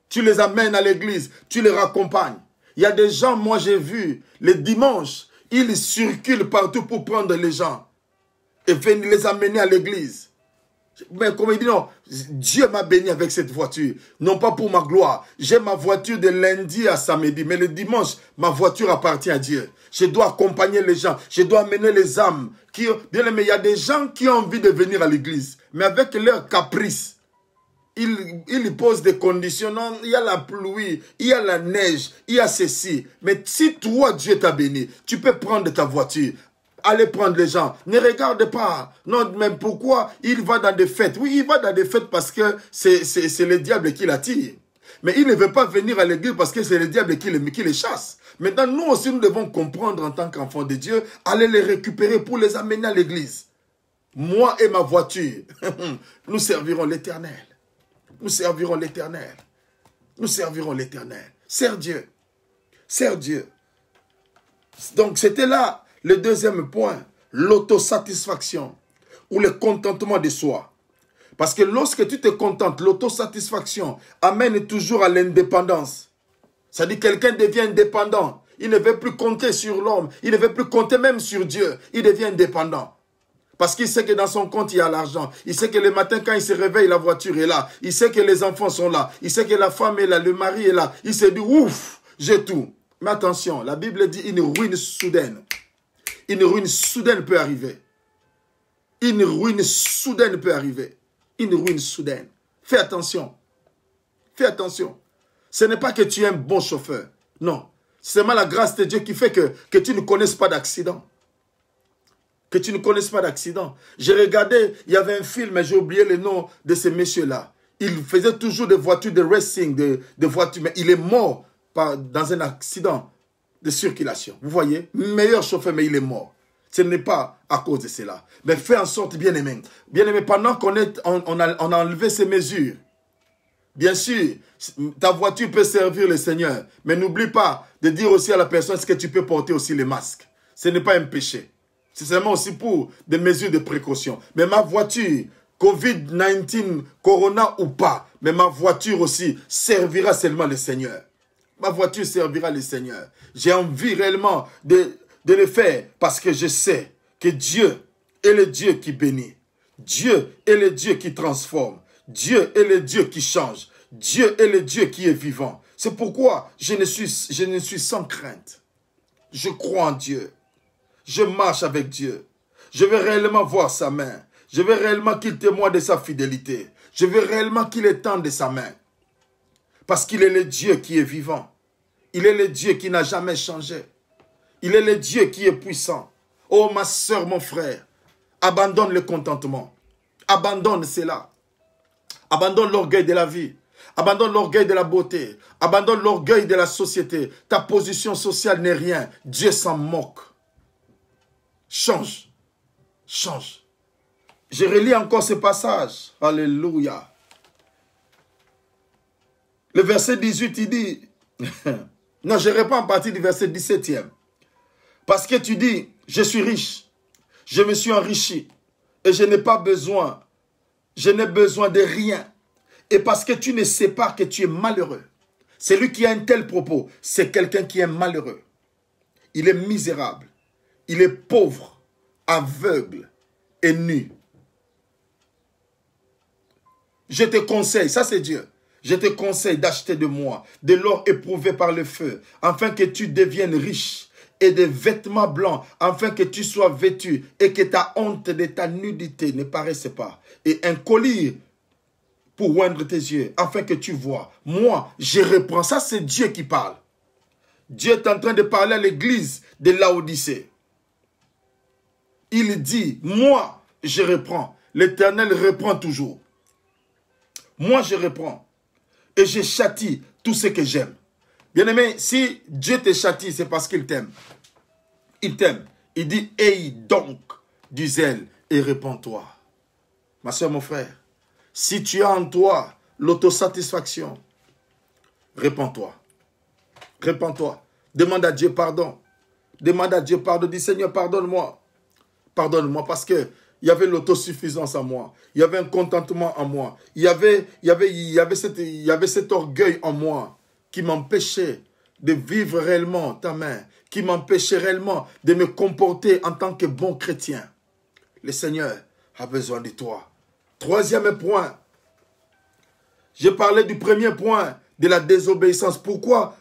Tu les amènes à l'église, tu les raccompagnes. Il y a des gens, moi j'ai vu, les dimanches, ils circulent partout pour prendre les gens et venir les amener à l'église. Mais comme il dit, non, Dieu m'a béni avec cette voiture, non pas pour ma gloire. J'ai ma voiture de lundi à samedi, mais le dimanche, ma voiture appartient à Dieu. Je dois accompagner les gens, je dois amener les âmes. Bien aimé, il y a des gens qui ont envie de venir à l'église, mais avec leur caprice, ils posent des conditions. Non, il y a la pluie, il y a la neige, il y a ceci. Mais si toi, Dieu t'a béni, tu peux prendre ta voiture. Allez prendre les gens. Ne regarde pas. Non, mais pourquoi il va dans des fêtes? Oui, il va dans des fêtes parce que c'est le diable qui l'attire. Mais il ne veut pas venir à l'église parce que c'est le diable qui les chasse. Maintenant, nous aussi, nous devons comprendre en tant qu'enfants de Dieu, aller les récupérer pour les amener à l'église. Moi et ma voiture, nous servirons l'Éternel. Nous servirons l'Éternel. Nous servirons l'Éternel. Sers Dieu. Sers Dieu. Donc, c'était là le deuxième point, l'autosatisfaction ou le contentement de soi. Parce que lorsque tu te contentes, l'autosatisfaction amène toujours à l'indépendance. C'est-à-dire que quelqu'un devient indépendant. Il ne veut plus compter sur l'homme. Il ne veut plus compter même sur Dieu. Il devient indépendant. Parce qu'il sait que dans son compte, il y a l'argent. Il sait que le matin, quand il se réveille, la voiture est là. Il sait que les enfants sont là. Il sait que la femme est là, le mari est là. Il se dit, ouf, j'ai tout. Mais attention, la Bible dit une ruine soudaine. Une ruine soudaine peut arriver. Une ruine soudaine peut arriver. Une ruine soudaine. Fais attention. Fais attention. Ce n'est pas que tu es un bon chauffeur. Non. C'est seulement la grâce de Dieu qui fait que tu ne connaisses pas d'accident. Que tu ne connaisses pas d'accident. J'ai regardé, il y avait un film, j'ai oublié le nom de ce monsieur-là. Il faisait toujours des voitures de racing, de voitures, mais il est mort dans un accident de circulation. Vous voyez? Meilleur chauffeur, mais il est mort. Ce n'est pas à cause de cela. Mais fais en sorte, bien-aimé. Bien-aimé, pendant qu'on a enlevé ces mesures, bien sûr, ta voiture peut servir le Seigneur. Mais n'oublie pas de dire aussi à la personne que tu peux porter aussi le masque. Ce n'est pas un péché. C'est seulement aussi pour des mesures de précaution. Mais ma voiture, Covid-19, Corona ou pas, mais ma voiture aussi servira seulement le Seigneur. Ma voiture servira le Seigneur. J'ai envie réellement de le faire parce que je sais que Dieu est le Dieu qui bénit. Dieu est le Dieu qui transforme. Dieu est le Dieu qui change. Dieu est le Dieu qui est vivant. C'est pourquoi je ne suis sans crainte. Je crois en Dieu. Je marche avec Dieu. Je vais réellement voir sa main. Je vais réellement qu'il témoigne de sa fidélité. Je veux réellement qu'il étende sa main. Parce qu'il est le Dieu qui est vivant. Il est le Dieu qui n'a jamais changé. Il est le Dieu qui est puissant. Oh ma soeur, mon frère, abandonne le contentement. Abandonne cela. Abandonne l'orgueil de la vie. Abandonne l'orgueil de la beauté. Abandonne l'orgueil de la société. Ta position sociale n'est rien. Dieu s'en moque. Change. Change. Je relis encore ce passage. Alléluia. Le verset 18, il dit... non, je réponds à partir du verset 17e. Parce que tu dis, je suis riche. Je me suis enrichi. Et je n'ai pas besoin. Je n'ai besoin de rien. Et parce que tu ne sais pas que tu es malheureux. Celui qui a un tel propos, c'est quelqu'un qui est malheureux. Il est misérable. Il est pauvre, aveugle et nu. Je te conseille, ça c'est Dieu. Je te conseille d'acheter de moi de l'or éprouvé par le feu, afin que tu deviennes riche, et des vêtements blancs, afin que tu sois vêtu, et que ta honte de ta nudité ne paraisse pas. Et un collier pour oindre tes yeux, afin que tu vois. Moi, je reprends. Ça, c'est Dieu qui parle. Dieu est en train de parler à l'église de Laodicée. Il dit, moi, je reprends. L'Éternel reprend toujours. Moi, je reprends. Et je châtie tout ce que j'aime. Bien-aimé, si Dieu te châtie, c'est parce qu'il t'aime. Il t'aime. Il dit, aie donc du zèle et répands-toi. Ma soeur, mon frère, si tu as en toi l'autosatisfaction, répands-toi. Répands-toi. Demande à Dieu pardon. Demande à Dieu pardon. Dis, Seigneur, pardonne-moi. Pardonne-moi parce que il y avait l'autosuffisance en moi. Il y avait un contentement en moi. Il y avait cet orgueil en moi qui m'empêchait de vivre réellement ta main, qui m'empêchait réellement de me comporter en tant que bon chrétien. Le Seigneur a besoin de toi. Troisième point. Je parlais du premier point de la désobéissance. Pourquoi?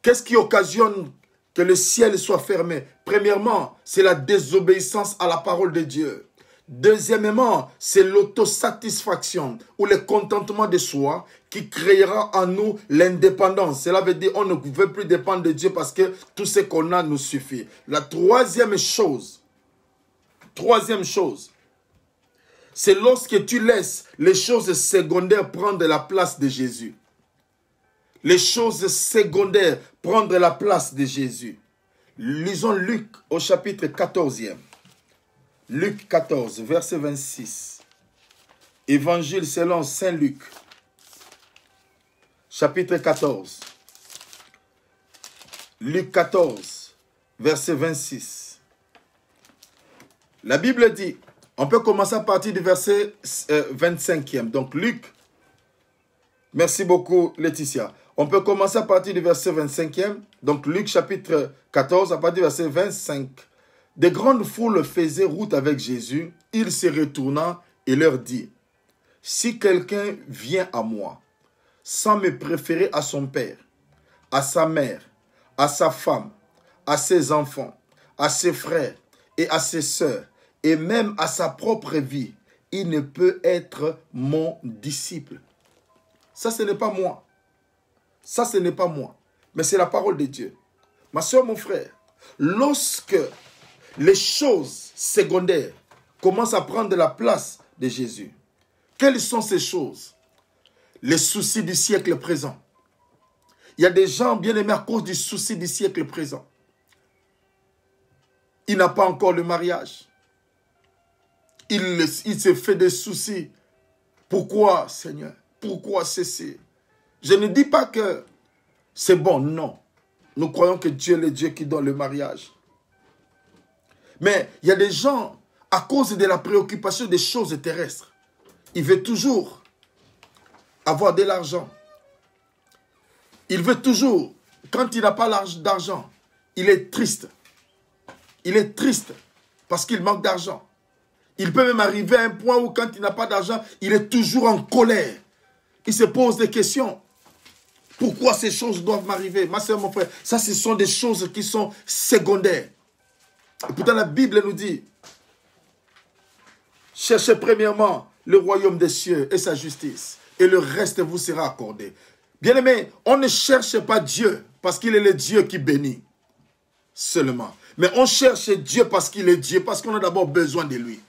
Qu'est-ce qui occasionne que le ciel soit fermé? Premièrement, c'est la désobéissance à la parole de Dieu. Deuxièmement, c'est l'autosatisfaction ou le contentement de soi qui créera en nous l'indépendance. Cela veut dire qu'on ne veut plus dépendre de Dieu parce que tout ce qu'on a nous suffit. La troisième chose, c'est lorsque tu laisses les choses secondaires prendre la place de Jésus. Les choses secondaires prendre la place de Jésus. Lisons Luc au chapitre 14e. Luc 14, verset 26. Évangile selon Saint Luc, chapitre 14. Luc 14, verset 26. La Bible dit, on peut commencer à partir du verset 25e. Donc Luc, merci beaucoup Laetitia. On peut commencer à partir du verset 25e. Donc Luc chapitre 14, à partir du verset 25. De grandes foules faisaient route avec Jésus. Il se retourna et leur dit, « Si quelqu'un vient à moi, sans me préférer à son père, à sa mère, à sa femme, à ses enfants, à ses frères et à ses sœurs, et même à sa propre vie, il ne peut être mon disciple. » Ça, ce n'est pas moi. Ça, ce n'est pas moi. Mais c'est la parole de Dieu. Ma soeur, mon frère, lorsque les choses secondaires commencent à prendre la place de Jésus, quelles sont ces choses? Les soucis du siècle présent. Il y a des gens bien aimés à cause du souci du siècle présent. Il n'a pas encore le mariage. Il se fait des soucis. Pourquoi, Seigneur? Pourquoi ceci? Je ne dis pas que c'est bon, non. Nous croyons que Dieu est le Dieu qui donne le mariage. Mais il y a des gens, à cause de la préoccupation des choses terrestres, ils veulent toujours avoir de l'argent. Il veut toujours, quand il n'a pas d'argent, il est triste. Il est triste parce qu'il manque d'argent. Il peut même arriver à un point où quand il n'a pas d'argent, il est toujours en colère. Il se pose des questions. Pourquoi ces choses doivent m'arriver? Ma soeur, mon frère, ça ce sont des choses qui sont secondaires. Et pourtant la Bible nous dit, cherchez premièrement le royaume des cieux et sa justice, et le reste vous sera accordé. Bien-aimés, on ne cherche pas Dieu parce qu'il est le Dieu qui bénit seulement. Mais on cherche Dieu parce qu'il est Dieu, parce qu'on a d'abord besoin de lui.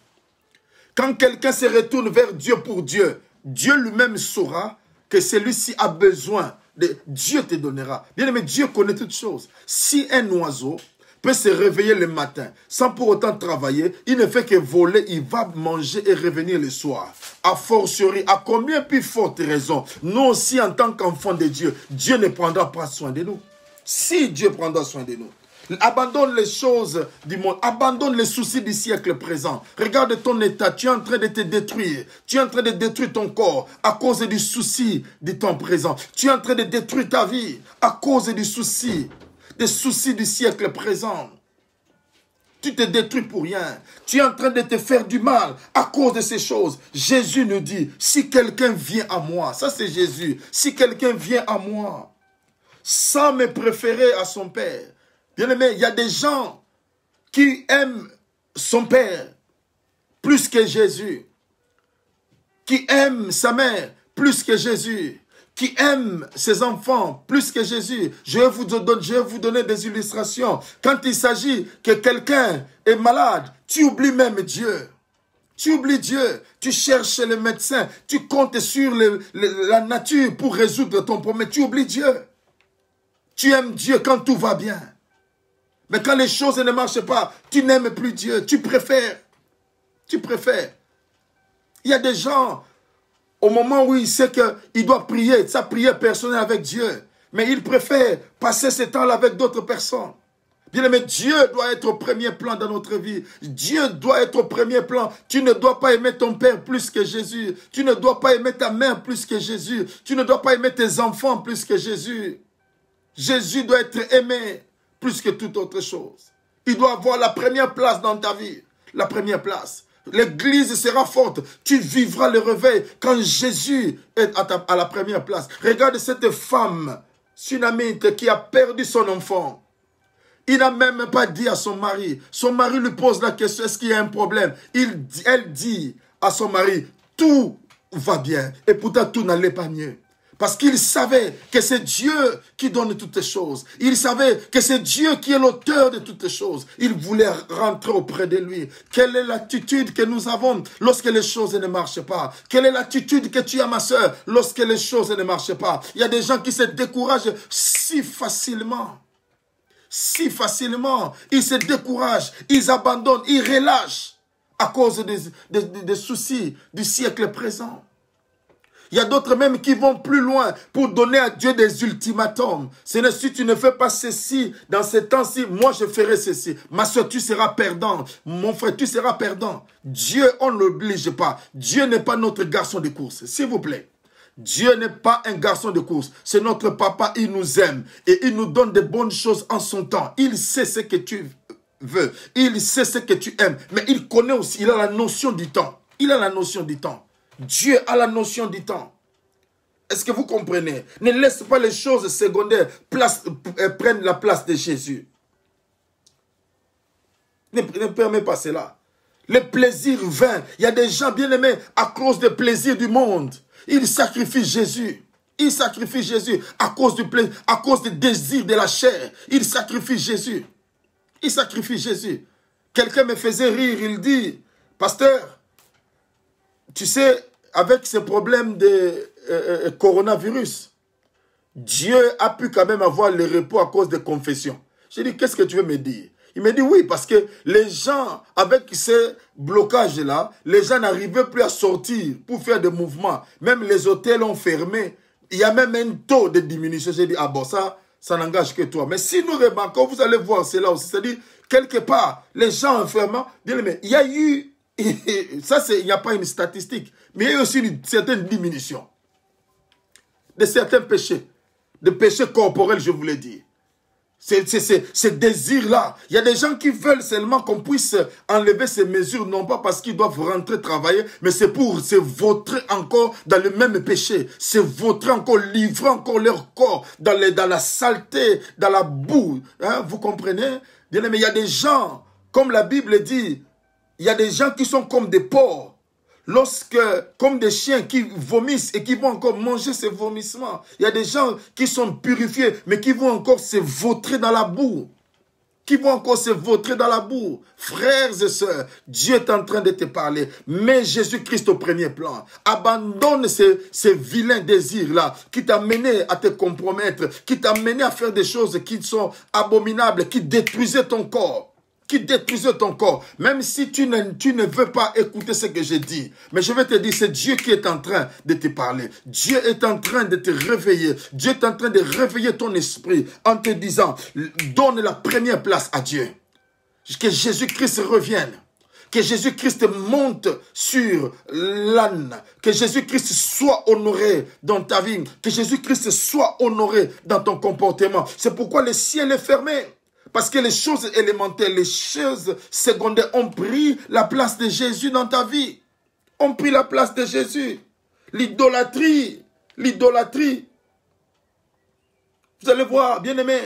Quand quelqu'un se retourne vers Dieu pour Dieu, Dieu lui-même saura que celui-ci a besoin de Dieu te donnera. Bien-aimé, Dieu connaît toutes choses. Si un oiseau peut se réveiller le matin sans pour autant travailler, il ne fait que voler, il va manger et revenir le soir. A fortiori, à combien plus forte raison, nous aussi en tant qu'enfants de Dieu, Dieu ne prendra pas soin de nous. Si Dieu prendra soin de nous. Abandonne les choses du monde, abandonne les soucis du siècle présent. Regarde ton état, tu es en train de te détruire. Tu es en train de détruire ton corps à cause du souci du temps présent. Tu es en train de détruire ta vie à cause des soucis du siècle présent. Tu te détruis pour rien. Tu es en train de te faire du mal à cause de ces choses. Jésus nous dit, si quelqu'un vient à moi, ça c'est Jésus, si quelqu'un vient à moi, sans me préférer à son Père. Bien-aimé, il y a des gens qui aiment son Père plus que Jésus, qui aiment sa mère plus que Jésus, qui aiment ses enfants plus que Jésus. Je vais vous donner des illustrations. Quand il s'agit que quelqu'un est malade, tu oublies même Dieu. Tu oublies Dieu, tu cherches le médecin, tu comptes sur la nature pour résoudre ton problème. Tu oublies Dieu. Tu aimes Dieu quand tout va bien. Mais quand les choses ne marchent pas, tu n'aimes plus Dieu. Tu préfères. Tu préfères. Il y a des gens, au moment où il sait qu'il doit prier, sa prière personnelle avec Dieu, mais il préfère passer ce temps-là avec d'autres personnes. Bien aimé, Dieu doit être au premier plan dans notre vie. Dieu doit être au premier plan. Tu ne dois pas aimer ton père plus que Jésus. Tu ne dois pas aimer ta mère plus que Jésus. Tu ne dois pas aimer tes enfants plus que Jésus. Jésus doit être aimé plus que toute autre chose. Il doit avoir la première place dans ta vie. La première place. L'église sera forte. Tu vivras le réveil quand Jésus est à la première place. Regarde cette femme sunamite qui a perdu son enfant. Il n'a même pas dit à son mari. Son mari lui pose la question, est-ce qu'il y a un problème? Elle dit à son mari, tout va bien. Et pourtant, tout n'allait pas mieux. Parce qu'il savait que c'est Dieu qui donne toutes choses. Il savait que c'est Dieu qui est l'auteur de toutes choses. Il voulait rentrer auprès de lui. Quelle est l'attitude que nous avons lorsque les choses ne marchent pas? Quelle est l'attitude que tu as, ma soeur, lorsque les choses ne marchent pas? Il y a des gens qui se découragent si facilement. Si facilement. Ils se découragent, ils abandonnent, ils relâchent à cause des soucis du siècle présent. Il y a d'autres même qui vont plus loin pour donner à Dieu des ultimatums. C'est si tu ne fais pas ceci dans ce temps-ci, moi je ferai ceci. Ma soeur, tu seras perdant. Mon frère, tu seras perdant. Dieu, on ne l'oblige pas. Dieu n'est pas notre garçon de course, s'il vous plaît. Dieu n'est pas un garçon de course. C'est notre papa, il nous aime. Et il nous donne de bonnes choses en son temps. Il sait ce que tu veux. Il sait ce que tu aimes. Mais il connaît aussi, il a la notion du temps. Il a la notion du temps. Dieu a la notion du temps. Est-ce que vous comprenez? Ne laisse pas les choses secondaires prennent la place de Jésus. Ne permets pas cela. Le plaisir vain. Il y a des gens bien aimés à cause des plaisirs du monde. Ils sacrifient Jésus. Ils sacrifient Jésus à cause du plaisir, à cause des désirs de la chair. Ils sacrifient Jésus. Ils sacrifient Jésus. Quelqu'un me faisait rire. Il dit, pasteur, tu sais, avec ce problème de coronavirus, Dieu a pu quand même avoir le repos à cause des confessions. J'ai dit, qu'est-ce que tu veux me dire? Il me dit, oui, parce que les gens, avec ces blocages-là, les gens n'arrivaient plus à sortir pour faire des mouvements. Même les hôtels ont fermé. Il y a même un taux de diminution. J'ai dit, ah bon, ça n'engage que toi. Mais si nous remarquons, vous allez voir cela aussi. C'est-à-dire, quelque part, les gens enfermés, bien aimé, il y a eu, ça, il n'y a pas une statistique, mais il y a eu aussi une certaine diminution de certains péchés, de péchés corporels, je vous l'ai dit. Ces désirs-là. Il y a des gens qui veulent seulement qu'on puisse enlever ces mesures, non pas parce qu'ils doivent rentrer travailler, mais c'est pour se vautrer encore dans le même péché, se vautrer encore, livrer encore leur corps dans la saleté, dans la boue. Hein, vous comprenez? Bien aimé, il y a des gens, comme la Bible dit, il y a des gens qui sont comme des porcs. Lorsque, comme des chiens qui vomissent et qui vont encore manger ces vomissements. Il y a des gens qui sont purifiés, mais qui vont encore se vautrer dans la boue. Qui vont encore se vautrer dans la boue. Frères et sœurs, Dieu est en train de te parler. Mets Jésus-Christ au premier plan. Abandonne ces vilains désirs-là qui t'ont mené à te compromettre, qui t'ont mené à faire des choses qui sont abominables, qui détruisaient ton corps. Qui détruisait ton corps, même si tu ne veux pas écouter ce que je dis. Mais je vais te dire, c'est Dieu qui est en train de te parler. Dieu est en train de te réveiller. Dieu est en train de réveiller ton esprit en te disant, donne la première place à Dieu. Que Jésus-Christ revienne. Que Jésus-Christ monte sur l'âne. Que Jésus-Christ soit honoré dans ta vie. Que Jésus-Christ soit honoré dans ton comportement. C'est pourquoi le ciel est fermé. Parce que les choses élémentaires, les choses secondaires ont pris la place de Jésus dans ta vie. Ont pris la place de Jésus. L'idolâtrie. L'idolâtrie. Vous allez voir, bien aimé.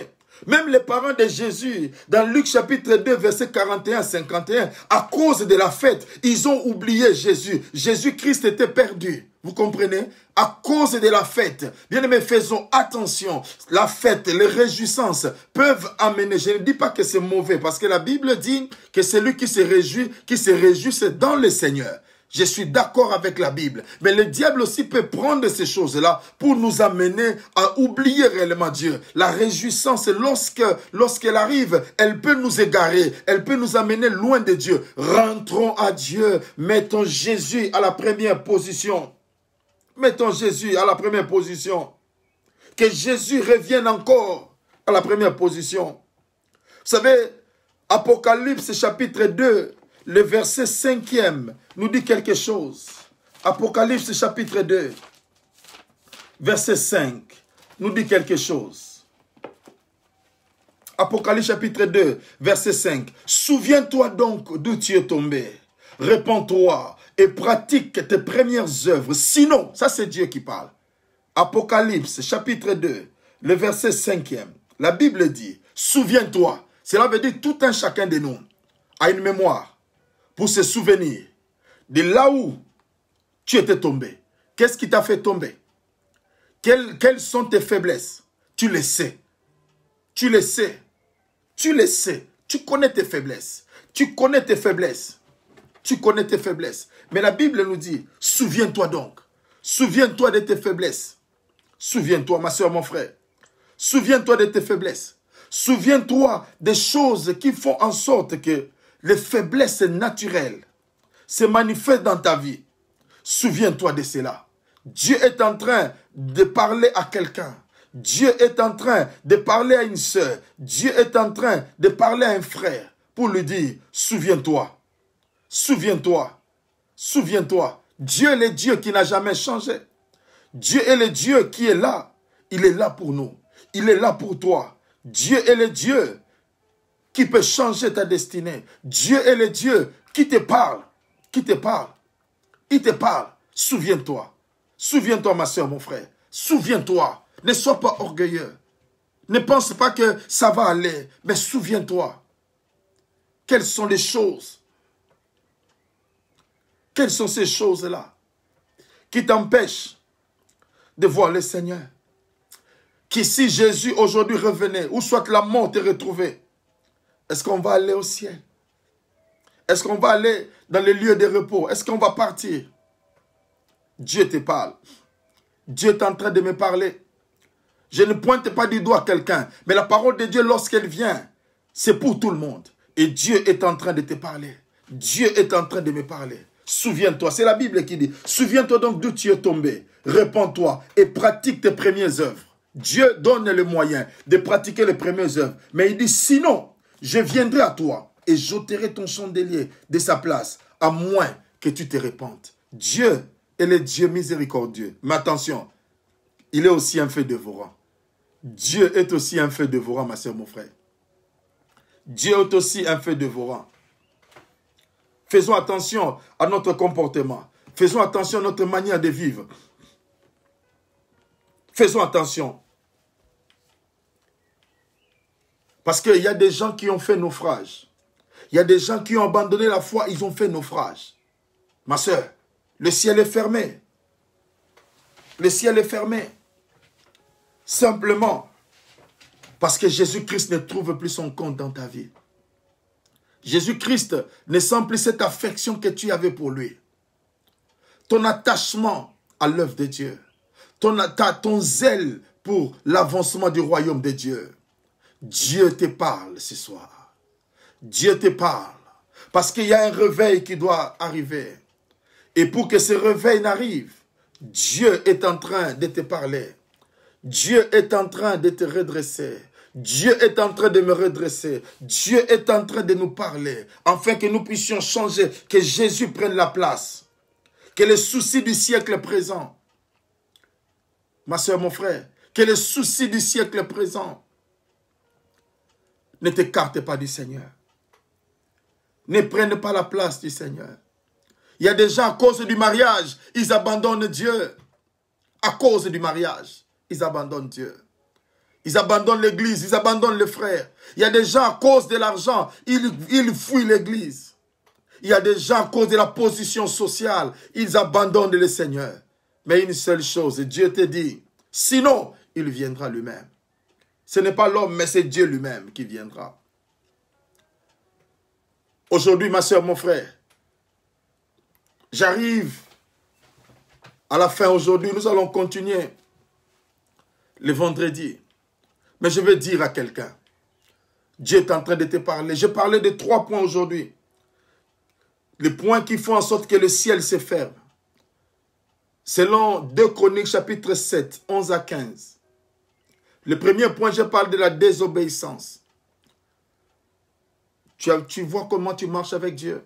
Même les parents de Jésus, dans Luc chapitre 2, verset 41-51, à cause de la fête, ils ont oublié Jésus. Jésus-Christ était perdu. Vous comprenez? À cause de la fête. Bien aimé, faisons attention. La fête, les réjouissances peuvent amener. Je ne dis pas que c'est mauvais, parce que la Bible dit que celui qui se réjouit, c'est dans le Seigneur. Je suis d'accord avec la Bible. Mais le diable aussi peut prendre ces choses-là pour nous amener à oublier réellement Dieu. La réjouissance, lorsqu'elle arrive, elle peut nous égarer. Elle peut nous amener loin de Dieu. Rentrons à Dieu. Mettons Jésus à la première position. Mettons Jésus à la première position. Que Jésus revienne encore à la première position. Vous savez, Apocalypse chapitre 2, le verset 5e nous dit quelque chose. Apocalypse chapitre 2, verset 5 nous dit quelque chose. Apocalypse chapitre 2, verset 5. Souviens-toi donc d'où tu es tombé. Répands-toi et pratique tes premières œuvres. Sinon, ça c'est Dieu qui parle. Apocalypse chapitre 2, le verset 5e. La Bible dit, souviens-toi. Cela veut dire tout un chacun de nous a une mémoire pour se souvenir de là où tu étais tombé. Qu'est-ce qui t'a fait tomber? Quelles sont tes faiblesses? Tu les sais. Tu les sais. Tu les sais. Tu connais tes faiblesses. Tu connais tes faiblesses. Tu connais tes faiblesses. Mais la Bible nous dit, souviens-toi donc. Souviens-toi de tes faiblesses. Souviens-toi, ma soeur, mon frère. Souviens-toi de tes faiblesses. Souviens-toi des choses qui font en sorte que les faiblesses naturelles se manifestent dans ta vie. Souviens-toi de cela. Dieu est en train de parler à quelqu'un. Dieu est en train de parler à une sœur. Dieu est en train de parler à un frère pour lui dire, souviens-toi. Souviens-toi, souviens-toi, Dieu est le Dieu qui n'a jamais changé. Dieu est le Dieu qui est là. Il est là pour nous. Il est là pour toi. Dieu est le Dieu qui peut changer ta destinée. Dieu est le Dieu qui te parle. Qui te parle. Il te parle. Souviens-toi. Souviens-toi, ma soeur, mon frère. Souviens-toi. Ne sois pas orgueilleux. Ne pense pas que ça va aller. Mais souviens-toi. Quelles sont les choses? Quelles sont ces choses-là qui t'empêchent de voir le Seigneur? Que si Jésus aujourd'hui revenait, ou soit la mort te retrouvée, est-ce qu'on va aller au ciel? Est-ce qu'on va aller dans les lieux de repos? Est-ce qu'on va partir? Dieu te parle. Dieu est en train de me parler. Je ne pointe pas du doigt quelqu'un, mais la parole de Dieu, lorsqu'elle vient, c'est pour tout le monde. Et Dieu est en train de te parler. Dieu est en train de me parler. Souviens-toi, c'est la Bible qui dit, souviens-toi donc d'où tu es tombé, répands-toi et pratique tes premières œuvres. Dieu donne le moyen de pratiquer les premières œuvres. Mais il dit, sinon, je viendrai à toi et j'ôterai ton chandelier de sa place, à moins que tu te répandes. Dieu est le Dieu miséricordieux. Mais attention, il est aussi un feu dévorant. Dieu est aussi un feu dévorant, ma soeur, mon frère. Dieu est aussi un feu dévorant. Faisons attention à notre comportement. Faisons attention à notre manière de vivre. Faisons attention. Parce qu'il y a des gens qui ont fait naufrage. Il y a des gens qui ont abandonné la foi, ils ont fait naufrage. Ma soeur, Le ciel est fermé. Le ciel est fermé. Simplement parce que Jésus-Christ ne trouve plus son compte dans ta vie. Jésus-Christ ne sent plus cette affection que tu avais pour lui. Ton attachement à l'œuvre de Dieu. Ton zèle pour l'avancement du royaume de Dieu. Dieu te parle ce soir. Dieu te parle. Parce qu'il y a un réveil qui doit arriver. Et pour que ce réveil n'arrive, Dieu est en train de te parler. Dieu est en train de te redresser. Dieu est en train de me redresser. Dieu est en train de nous parler. Afin que nous puissions changer. Que Jésus prenne la place. Que les soucis du siècle présent. Ma soeur, mon frère. Que les soucis du siècle présent ne t'écartent pas du Seigneur. Ne prennent pas la place du Seigneur. Il y a des gens à cause du mariage, ils abandonnent Dieu. À cause du mariage, ils abandonnent Dieu. Ils abandonnent l'église, ils abandonnent les frères. Il y a des gens à cause de l'argent, ils fuient l'église. Il y a des gens à cause de la position sociale, ils abandonnent le Seigneur. Mais une seule chose, Dieu te dit, sinon, il viendra lui-même. Ce n'est pas l'homme, mais c'est Dieu lui-même qui viendra. Aujourd'hui, ma soeur, mon frère, j'arrive à la fin aujourd'hui. Nous allons continuer le vendredi. Mais je veux dire à quelqu'un, Dieu est en train de te parler. Je parlais de 3 points aujourd'hui. Les points qui font en sorte que le ciel se ferme. Selon 2 Chroniques chapitre 7, 11 à 15. Le premier point, je parle de la désobéissance. Tu vois comment tu marches avec Dieu.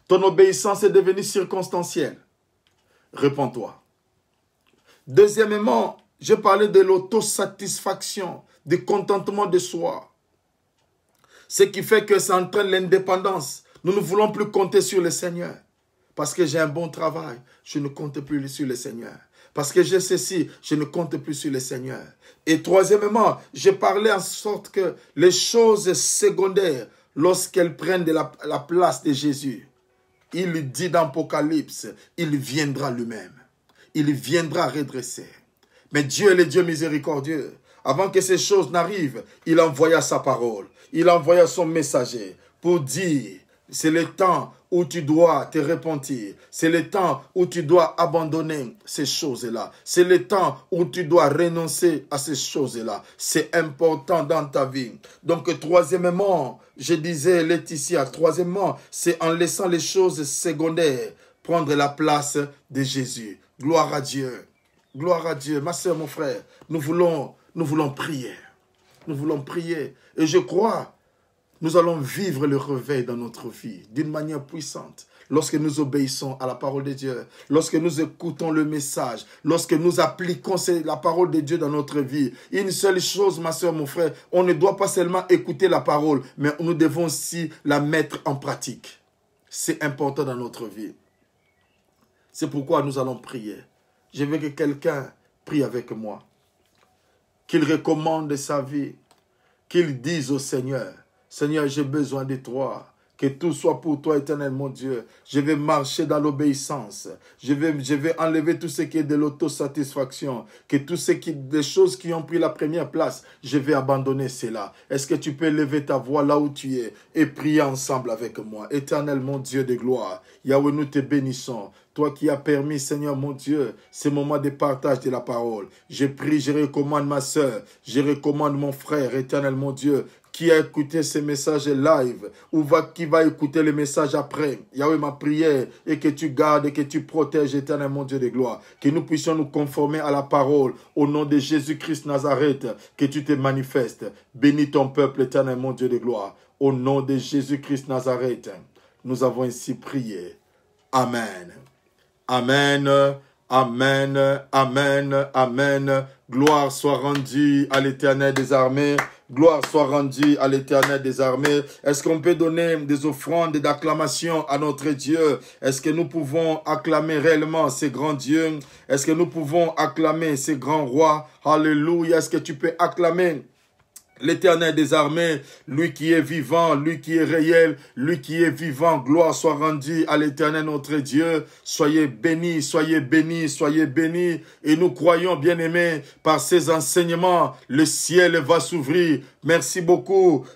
Ton obéissance est devenue circonstancielle. Réponds-toi. Deuxièmement, je parlais de l'autosatisfaction, du contentement de soi. Ce qui fait que ça entraîne l'indépendance. Nous ne voulons plus compter sur le Seigneur. Parce que j'ai un bon travail, je ne compte plus sur le Seigneur. Parce que j'ai ceci, je ne compte plus sur le Seigneur. Et troisièmement, je parlais en sorte que les choses secondaires, lorsqu'elles prennent de la place de Jésus, il dit dans l'Apocalypse, il viendra lui-même. Il viendra redresser. Mais Dieu est le Dieu miséricordieux. Avant que ces choses n'arrivent, il envoya sa parole. Il envoya son messager pour dire, c'est le temps où tu dois te repentir. C'est le temps où tu dois abandonner ces choses-là. C'est le temps où tu dois renoncer à ces choses-là. C'est important dans ta vie. Donc, troisièmement, je disais, Laetitia, troisièmement, c'est en laissant les choses secondaires prendre la place de Jésus. Gloire à Dieu. Gloire à Dieu. Ma soeur, mon frère, nous voulons prier. Nous voulons prier. Et je crois, nous allons vivre le réveil dans notre vie d'une manière puissante. Lorsque nous obéissons à la parole de Dieu, lorsque nous écoutons le message, lorsque nous appliquons la parole de Dieu dans notre vie. Une seule chose, ma soeur, mon frère, on ne doit pas seulement écouter la parole, mais nous devons aussi la mettre en pratique. C'est important dans notre vie. C'est pourquoi nous allons prier. Je veux que quelqu'un prie avec moi. Qu'il recommande sa vie. Qu'il dise au Seigneur, Seigneur, j'ai besoin de toi. Que tout soit pour toi, éternel mon Dieu. Je vais marcher dans l'obéissance. Je vais enlever tout ce qui est de l'autosatisfaction. Que des choses qui ont pris la première place, je vais abandonner cela. Est-ce que tu peux lever ta voix là où tu es et prier ensemble avec moi? Éternel mon Dieu de gloire, Yahweh, nous te bénissons. Toi qui as permis, Seigneur mon Dieu, ce moment de partage de la parole. Je prie, je recommande ma soeur, je recommande mon frère, éternel mon Dieu, qui a écouté ce message live ou qui va écouter le message après. Yahweh, ma prière est que tu gardes et que tu protèges, éternel mon Dieu de gloire. Que nous puissions nous conformer à la parole au nom de Jésus-Christ Nazareth. Que tu te manifestes. Bénis ton peuple, éternel mon Dieu de gloire. Au nom de Jésus-Christ Nazareth, nous avons ainsi prié. Amen. Amen. Amen. Amen. Amen. Gloire soit rendue à l'Éternel des armées. Gloire soit rendue à l'Éternel des armées. Est-ce qu'on peut donner des offrandes d'acclamation à notre Dieu? Est-ce que nous pouvons acclamer réellement ces grands dieux? Est-ce que nous pouvons acclamer ces grands rois? Alléluia. Est-ce que tu peux acclamer L'Éternel des armées, lui qui est vivant, lui qui est réel, lui qui est vivant, gloire soit rendue à l'Éternel notre Dieu. Soyez bénis, soyez bénis, soyez bénis. Et nous croyons, bien-aimés, par ces enseignements, le ciel va s'ouvrir. Merci beaucoup.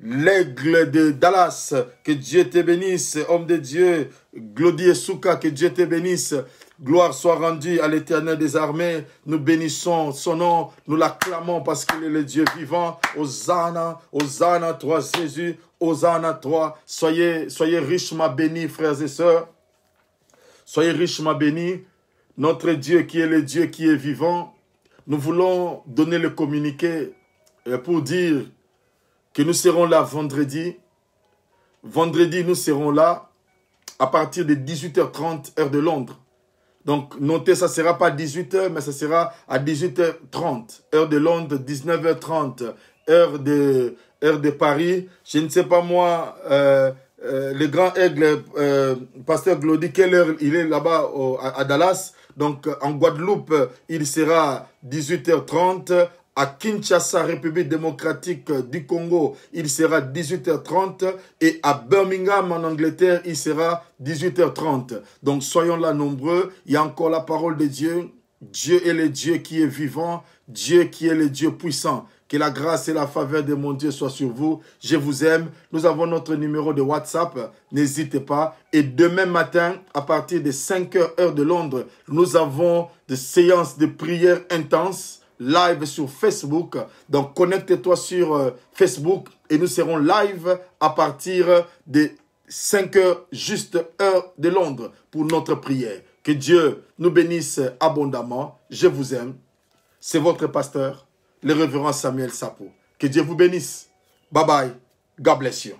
L'aigle de Dallas, que Dieu te bénisse. Homme de Dieu, Glody Souka, que Dieu te bénisse. Gloire soit rendue à l'Éternel des armées. Nous bénissons son nom. Nous l'acclamons parce qu'il est le Dieu vivant. Hosanna, Hosanna à toi Jésus. Hosanna à toi. Soyez richement bénis, frères et sœurs. Soyez richement bénis. Notre Dieu qui est le Dieu qui est vivant. Nous voulons donner le communiqué pour dire que nous serons là vendredi. Vendredi, nous serons là à partir de 18h30, heure de Londres. Donc, notez, ça ne sera pas 18h, mais ça sera à 18h30, heure de Londres, 19h30, heure de Paris. Je ne sais pas moi, le grand aigle, pasteur Glody, quelle heure il est là-bas à Dallas. Donc, en Guadeloupe, il sera 18h30. À Kinshasa, République démocratique du Congo, il sera 18h30 et à Birmingham, en Angleterre, il sera 18h30. Donc, soyons là nombreux. Il y a encore la parole de Dieu. Dieu est le Dieu qui est vivant. Dieu qui est le Dieu puissant. Que la grâce et la faveur de mon Dieu soient sur vous. Je vous aime. Nous avons notre numéro de WhatsApp. N'hésitez pas. Et demain matin, à partir de 5h, heure de Londres, nous avons des séances de prière intenses. Live sur Facebook. Donc, connecte-toi sur Facebook et nous serons live à partir de 5h, juste heure de Londres, pour notre prière. Que Dieu nous bénisse abondamment. Je vous aime. C'est votre pasteur, le révérend Samuel Sapo. Que Dieu vous bénisse. Bye bye. God bless you.